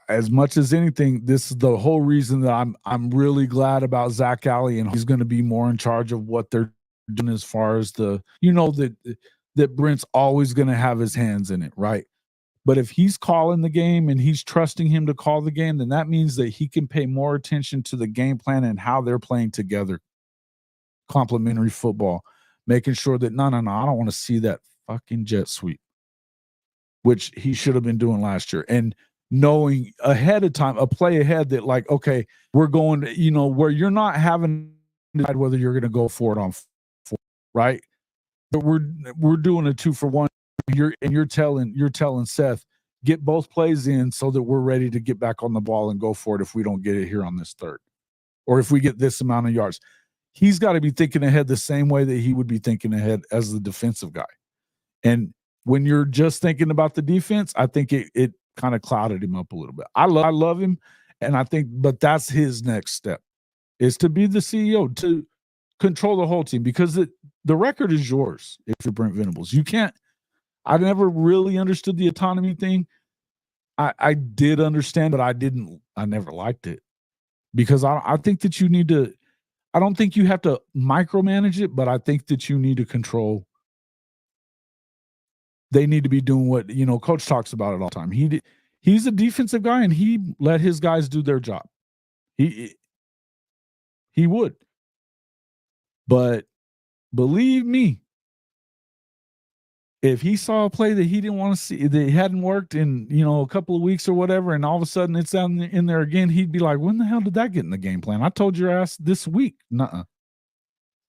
Speaker 1: as much as anything, this is the whole reason that I'm really glad about Zach Alley, and he's going to be more in charge of what they're doing as far as that Brent's always going to have his hands in it, right? But if he's calling the game and he's trusting him to call the game, then that means that he can pay more attention to the game plan and how they're playing together. Complementary football, making sure that no, I don't want to see that fucking jet sweep, which he should have been doing last year. And knowing ahead of time, a play ahead that like, okay, we're going to, where you're not having to decide whether you're going to go for it on 4, right? But we're doing a 2-for-1. You're telling Seth, get both plays in so that we're ready to get back on the ball and go for it if we don't get it here on this third, or if we get this amount of yards. He's got to be thinking ahead the same way that he would be thinking ahead as the defensive guy. And when you're just thinking about the defense, I think it kind of clouded him up a little bit. I love him, and I think, but that's his next step, is to be the CEO, to control the whole team, because the record is yours if you're Brent Venables. You can't. I never really understood the autonomy thing. I did understand, but I never liked it, because I think that you need to. I don't think you have to micromanage it, but I think that you need to control. They need to be doing what, Coach talks about it all the time. He's a defensive guy, and he let his guys do their job. He would. But believe me, if he saw a play that he didn't want to see, that hadn't worked in, a couple of weeks or whatever, and all of a sudden it's down in there again, he'd be like, when the hell did that get in the game plan? I told your ass this week. Nuh-uh.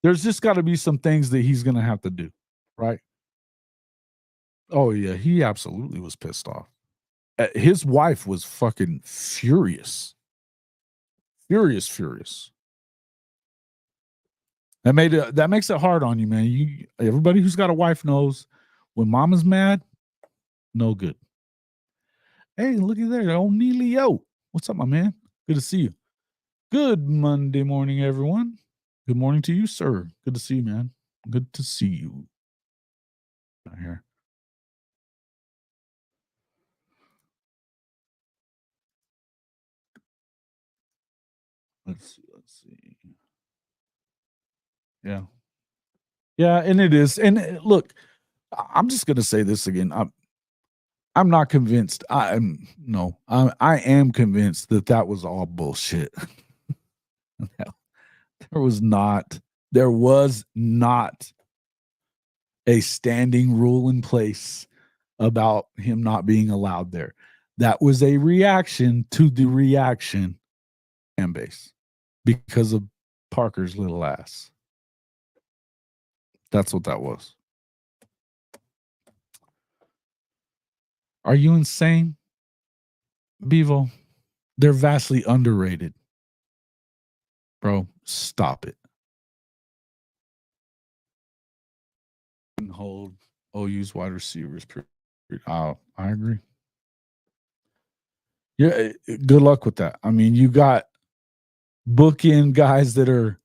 Speaker 1: There's just got to be some things that he's going to have to do, right? Oh, yeah, he absolutely was pissed off. His wife was fucking furious. Furious. That makes it hard on you, man. Everybody who's got a wife knows when mama's mad, no good. Hey, look at there, old Neelio. What's up, my man? Good to see you. Good Monday morning, everyone. Good morning to you, sir. Good to see you, man. Good to see you. Out here. Let's see. Yeah. Yeah, and it is. And look, I'm just going to say this again. I'm not convinced. I am convinced that was all bullshit. There was not a standing rule in place about him not being allowed there. That was a reaction to the reaction fan base because of Parker's little ass. That's what that was. Are you insane? Bevo, they're vastly underrated. Bro, stop it. Hold OU's wide receivers. I agree. Yeah, good luck with that. I mean, you got bookend guys that are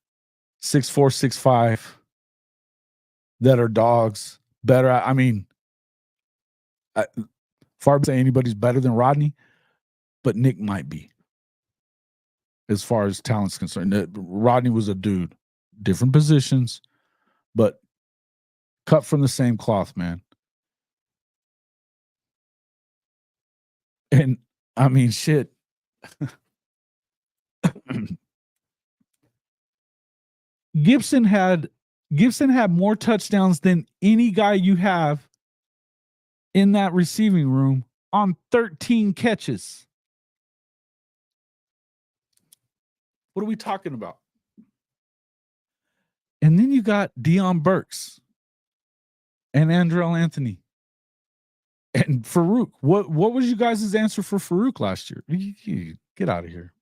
Speaker 1: 6'4", 6'5", that are dogs. Better. I mean, far say anybody's better than Rodney, but Nick might be as far as talent's concerned. Rodney was a dude, different positions, but cut from the same cloth, man. And I mean, shit. Gibson had more touchdowns than any guy you have in that receiving room on 13 catches. What are we talking about? And then you got Deion Burks and Andrell Anthony and Farouk. What was you guys' answer for Farouk last year? Get out of here.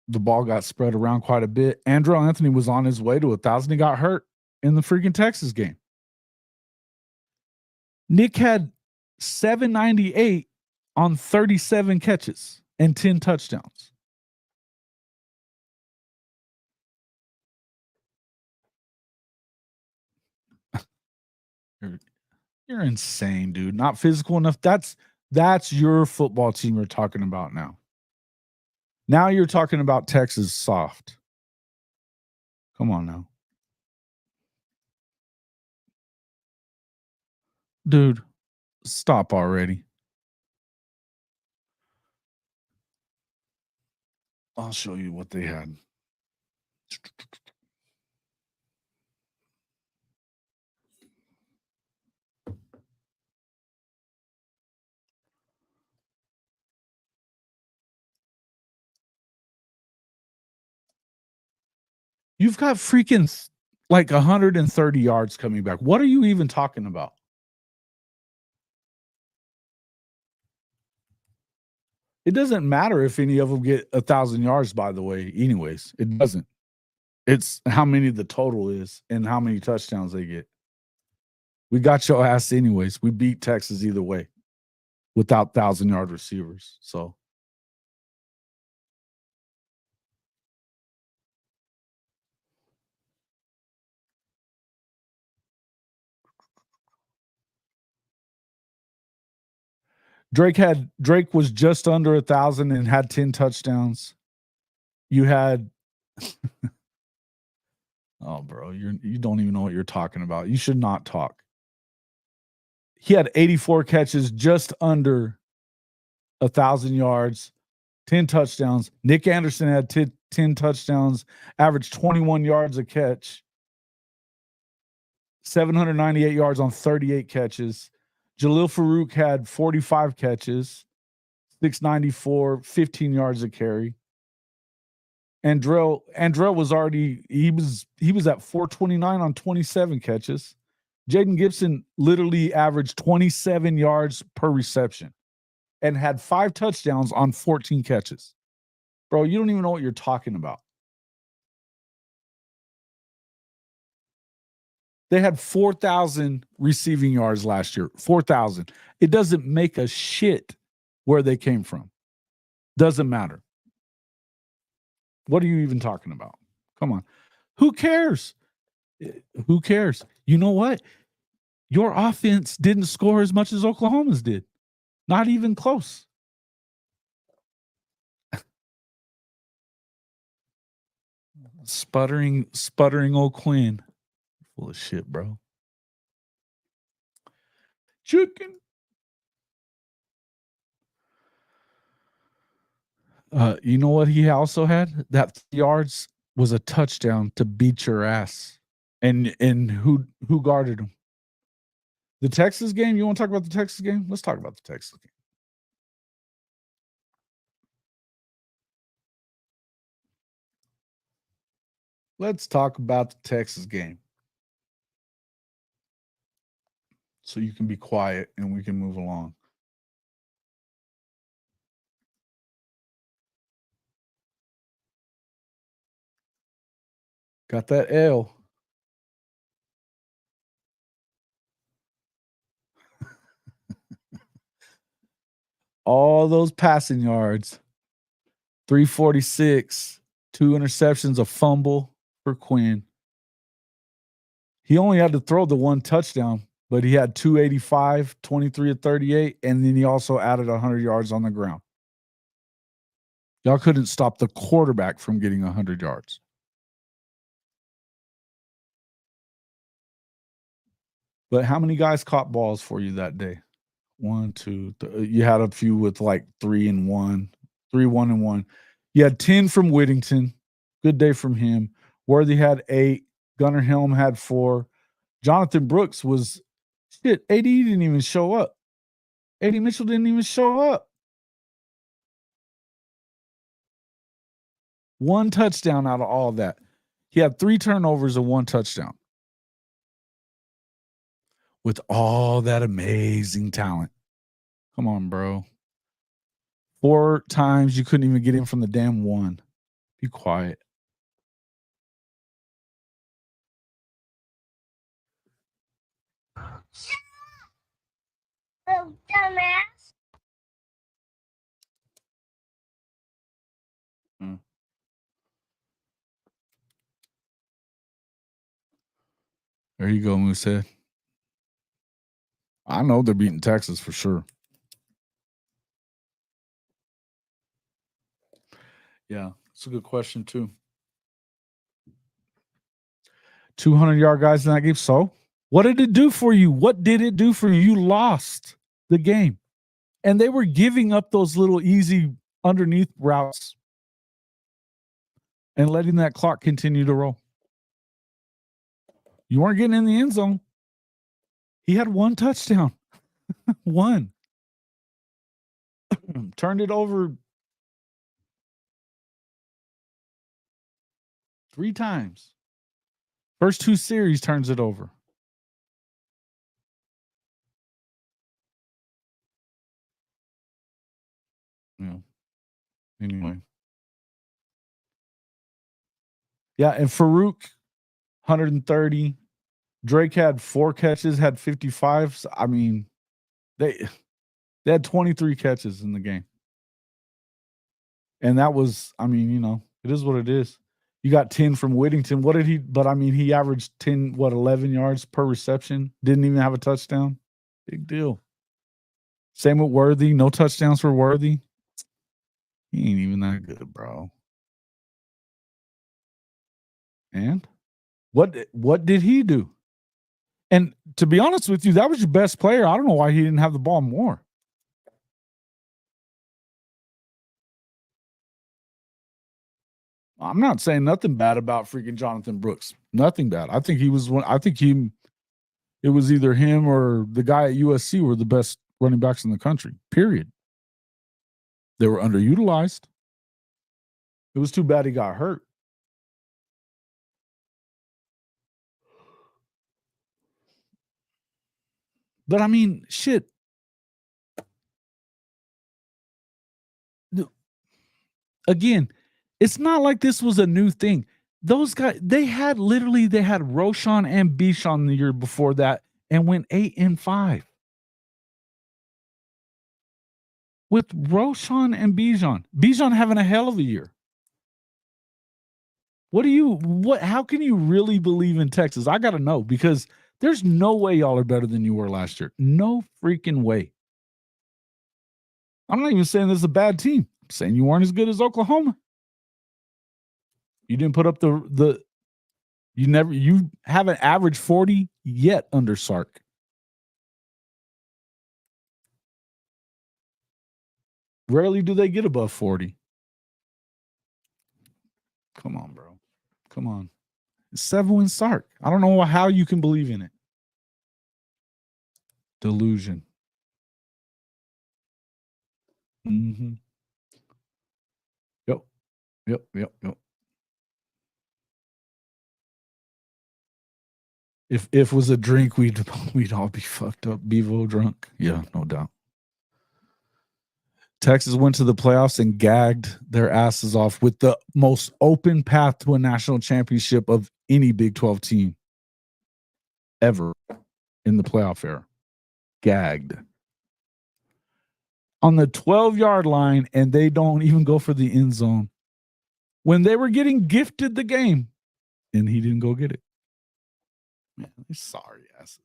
Speaker 1: The ball got spread around quite a bit. Andrell Anthony was on his way to 1,000. He got hurt in the freaking Texas game. Nick had 798 on 37 catches and 10 touchdowns. You're insane, dude. Not physical enough. That's your football team you're talking about now. Now you're talking about Texas soft. Come on now. Dude, stop already. I'll show you what they had. You've got freaking like 130 yards coming back. What are you even talking about? It doesn't matter if any of them get 1,000 yards, by the way, anyways. It doesn't. It's how many the total is and how many touchdowns they get. We got your ass anyways. We beat Texas either way without 1,000-yard receivers. So Drake was just under 1,000 and had 10 touchdowns. You had oh, bro, you don't even know what you're talking about. You should not talk. He had 84 catches, just under 1,000 yards, 10 touchdowns. Nick Anderson had 10 touchdowns, averaged 21 yards a catch, 798 yards on 38 catches. Jalil Farouk had 45 catches, 694, 15 yards a carry. Andrell was already he was at 429 on 27 catches. Jaden Gibson literally averaged 27 yards per reception and had 5 touchdowns on 14 catches. Bro, you don't even know what you're talking about. They had 4,000 receiving yards last year. 4,000. It doesn't make a shit where they came from. Doesn't matter. What are you even talking about? Come on. Who cares? Who cares? You know what? Your offense didn't score as much as Oklahoma's did. Not even close. Sputtering old Quinn. Full of shit, bro. Chicken. You know what he also had? That yards was a touchdown to beat your ass. And who guarded him? The Texas game? You want to talk about the Texas game? Let's talk about the Texas game. Let's talk about the Texas game. So you can be quiet and we can move along. Got that L. All those passing yards. 346, 2 interceptions, a fumble for Quinn. He only had to throw the 1 touchdown, but he had 285, 23 of 38, and then he also added 100 yards on the ground. Y'all couldn't stop the quarterback from getting 100 yards. But how many guys caught balls for you that day? 1, 2, 3. You had a few with like 3 and 1, 3, 1 and 1. You had 10 from Whittington. Good day from him. Worthy had 8. Gunnar Helm had 4. Jonathan Brooks was shit. AD didn't even show up. AD Mitchell didn't even show up. 1 touchdown out of all that. He had 3 turnovers and 1 touchdown. With all that amazing talent. Come on, bro. 4 times you couldn't even get him from the damn 1. Be quiet.
Speaker 3: Oh, dumbass.
Speaker 1: There you go, Moosehead. I know they're beating Texas for sure. Yeah, it's a good question too. 200-yard guys in that game. So, what did it do for you? What did it do for you? You lost the game. And they were giving up those little easy underneath routes and letting that clock continue to roll. You weren't getting in the end zone. He had 1 touchdown. 1. Turned it over 3 times. First 2 series turns it over. Yeah. Anyway. Yeah, and Farouk, 130. Drake had 4 catches, had 55. So, I mean, they had 23 catches in the game. And that was, I mean, you know, it is what it is. You got 10 from Whittington. What did he, but I mean, he averaged 11 yards per reception. Didn't even have a touchdown. Big deal. Same with Worthy. No touchdowns for Worthy. He ain't even that good, bro. And what did he do? And to be honest with you, that was your best player. I don't know why he didn't have the ball more. I'm not saying nothing bad about freaking Jonathan Brooks. Nothing bad. I think he was one. I think it was either him or the guy at USC were the best running backs in the country, period. They were underutilized. It was too bad he got hurt. But I mean, shit. Again, it's not like this was a new thing. Those guys, they had Roshan and Bichon the year before that and went 8-5. With Roshan and Bichon having a hell of a year. How can you really believe in Texas? I got to know, because there's no way y'all are better than you were last year. No freaking way. I'm not even saying this is a bad team. I'm saying you weren't as good as Oklahoma. You didn't put up you haven't averaged 40 yet under Sark. Rarely do they get above 40. Come on, bro. Come on. 7-win Sark. I don't know how you can believe in it. Delusion. Mm-hmm. Yep. If it was a drink, we'd all be fucked up, Bevo drunk. Yeah, no doubt. Texas went to the playoffs and gagged their asses off with the most open path to a national championship of any Big 12 team ever in the playoff era. Gagged. On the 12-yard line, and they don't even go for the end zone. When they were getting gifted the game, and he didn't go get it. Man, they're sorry asses.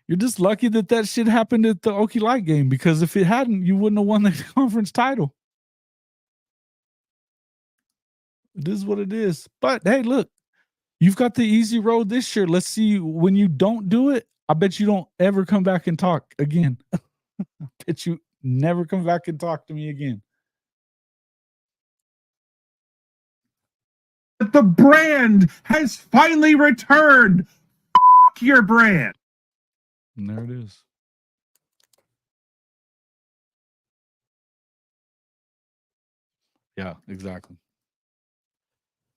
Speaker 1: You're just lucky that shit happened at the Okie Light game, because if it hadn't, you wouldn't have won the conference title. It is what it is. But hey, look, you've got the easy road this year. Let's see, when you don't do it, I bet you don't ever come back and talk again. I bet you never come back and talk to me again.
Speaker 2: The brand has finally returned. Your brand.
Speaker 1: And there it is. Yeah, exactly.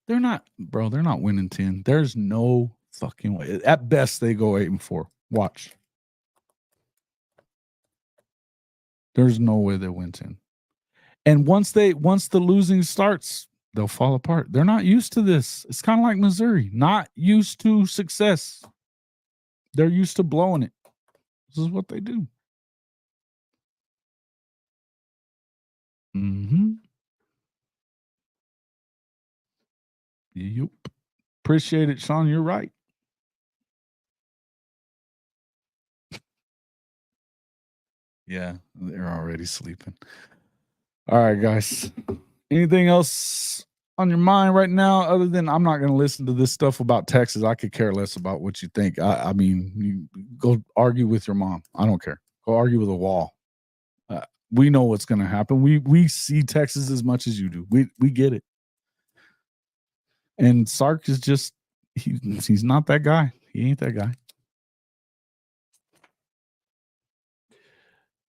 Speaker 1: They're not winning 10. There's no fucking way. At best, they go 8-4. Watch. There's no way they win 10. And once the losing starts, they'll fall apart. They're not used to this. It's kind of like Missouri, not used to success. They're used to blowing it. This is what they do. Mm-hmm. Yep. Appreciate it, Sean. You're right. Yeah, they're already sleeping. All right, guys. Anything else on your mind right now, other than I'm not going to listen to this stuff about Texas? I could care less about what you think. I mean, you go argue with your mom. I don't care. Go argue with a wall. We know what's going to happen. We see Texas as much as you do. We get it. And Sark is just he's not that guy. He ain't that guy.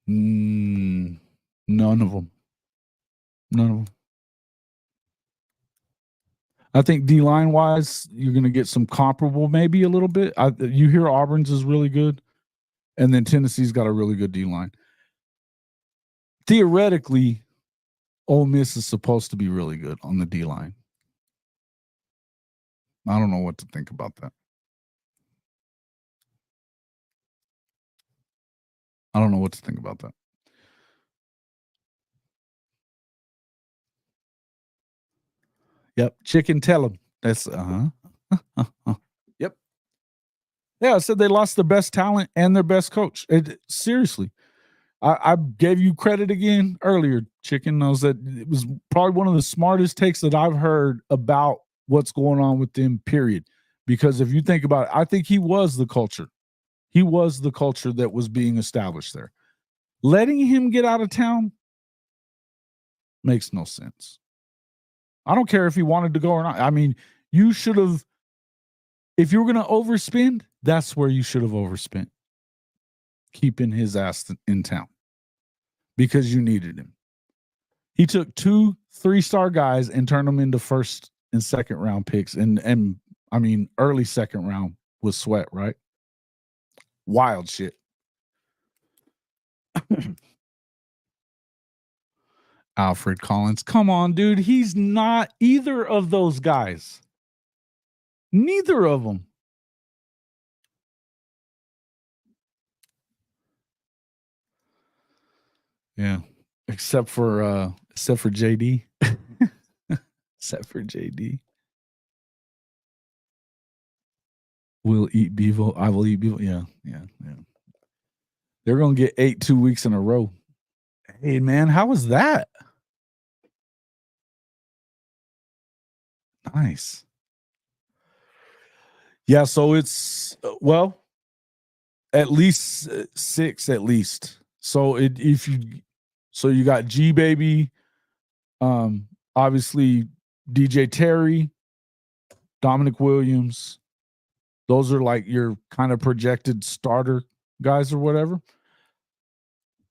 Speaker 1: None of them. I think D-line wise, you're going to get some comparable, maybe a little bit. You hear Auburn's is really good, and then Tennessee's got a really good D-line. Theoretically, Ole Miss is supposed to be really good on the D-line. I don't know what to think about that. I don't know what to think about that. Yep. Chicken tell them. That's Yep. Yeah, I said they lost their best talent and their best coach. Seriously. I gave you credit again earlier, Chicken. Knows that it was probably one of the smartest takes that I've heard about what's going on with them, period. Because if you think about it, I think he was the culture. He was the culture that was being established there. Letting him get out of town makes no sense. I don't care if he wanted to go or not. I mean, you should have, if you were going to overspend, that's where you should have overspent. Keeping his ass in town because you needed him. He took 2 3-star guys and turned them into first and second round picks. And I mean, early second round was Sweat, right? Wild shit. Alfred Collins. Come on, dude. He's not either of those guys. Neither of them. Yeah. Except for JD. Except for JD. We'll eat Bevo. I will eat Bevo. Yeah. They're gonna get 8 2 weeks in a row. Hey man, how was that? Nice. Yeah, so it's at least 6 at least. So you got G Baby, obviously DJ Terry, Dominic Williams. Those are like your kind of projected starter guys or whatever.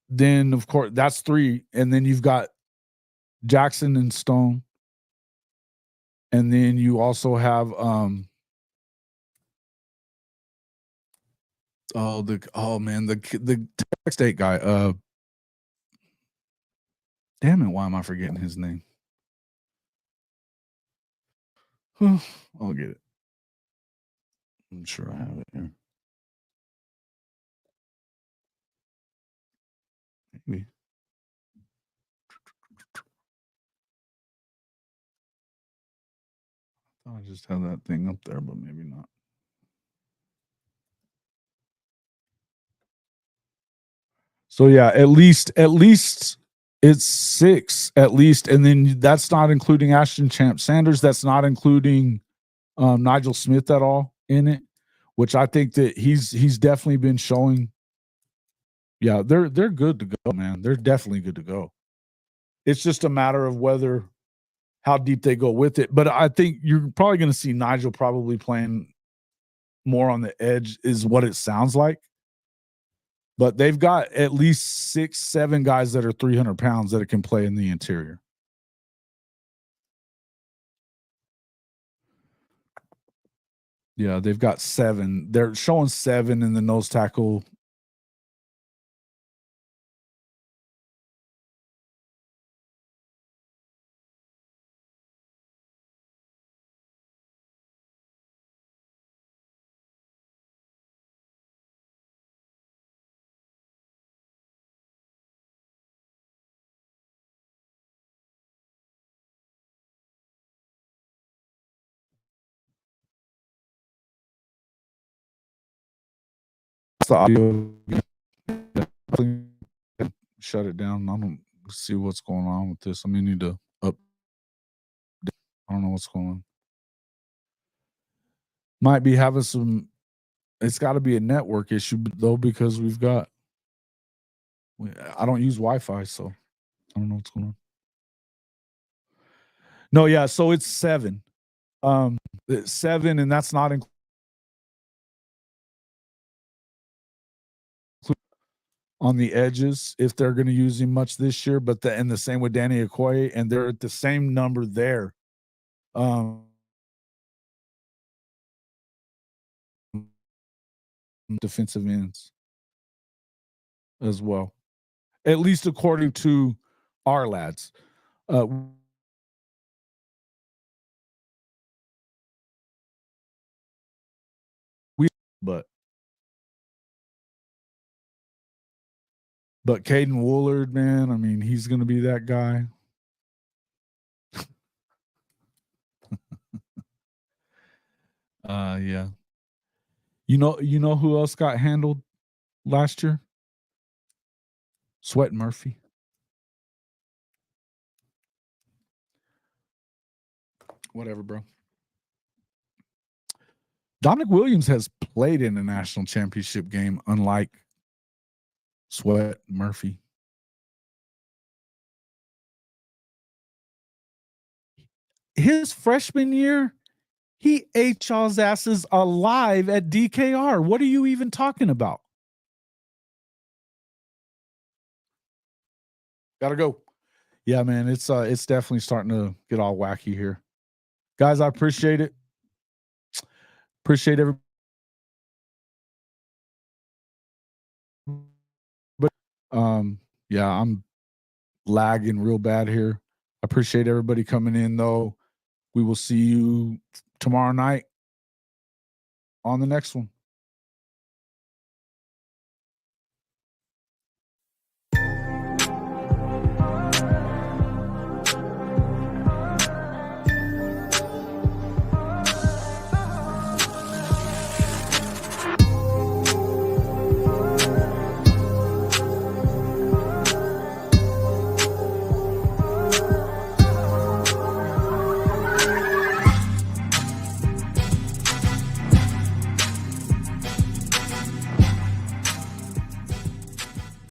Speaker 1: Then of course that's 3, and then you've got Jackson and Stone, and then you also have the Tech State guy. Damn it, why am I forgetting his name? I'll get it. I'm sure I have it here. Maybe. I thought I just had that thing up there, but maybe not. So yeah, at least it's 6 at least, and then that's not including Ashton Champ Sanders. That's not including Nigel Smith at all in it, which I think that he's definitely been showing. Yeah, they're good to go, man. They're definitely good to go. It's just a matter of how deep they go with it. But I think you're probably going to see Nigel probably playing more on the edge, is what it sounds like. But they've got at least 6, 7 guys that are 300 pounds that can play in the interior. Yeah, they've got 7. They're showing 7 in the nose tackle. The audio. Shut it down. I don't see what's going on with this. I may need to up. I don't know what's going on. Might be having some. It's got to be a network issue though, because I don't use Wi-Fi, so I don't know what's going on. No, yeah. So it's 7. 7, and that's not including on the edges if they're going to use him much this year. But and the same with Danny Okoye, and they're at the same number there. Defensive ends as well, at least according to our lads. But Caden Woolard, man, I mean, he's going to be that guy. Yeah. You know who else got handled last year? Sweat Murphy. Whatever, bro. Dominic Williams has played in a national championship game, unlike Sweat Murphy. His freshman year, he ate y'all's asses alive at DKR. What are you even talking about? Gotta go. Yeah, man, it's definitely starting to get all wacky here. Guys, I appreciate it. Appreciate everybody. But yeah, I'm lagging real bad here. I appreciate everybody coming in though. We will see you tomorrow night on the next one.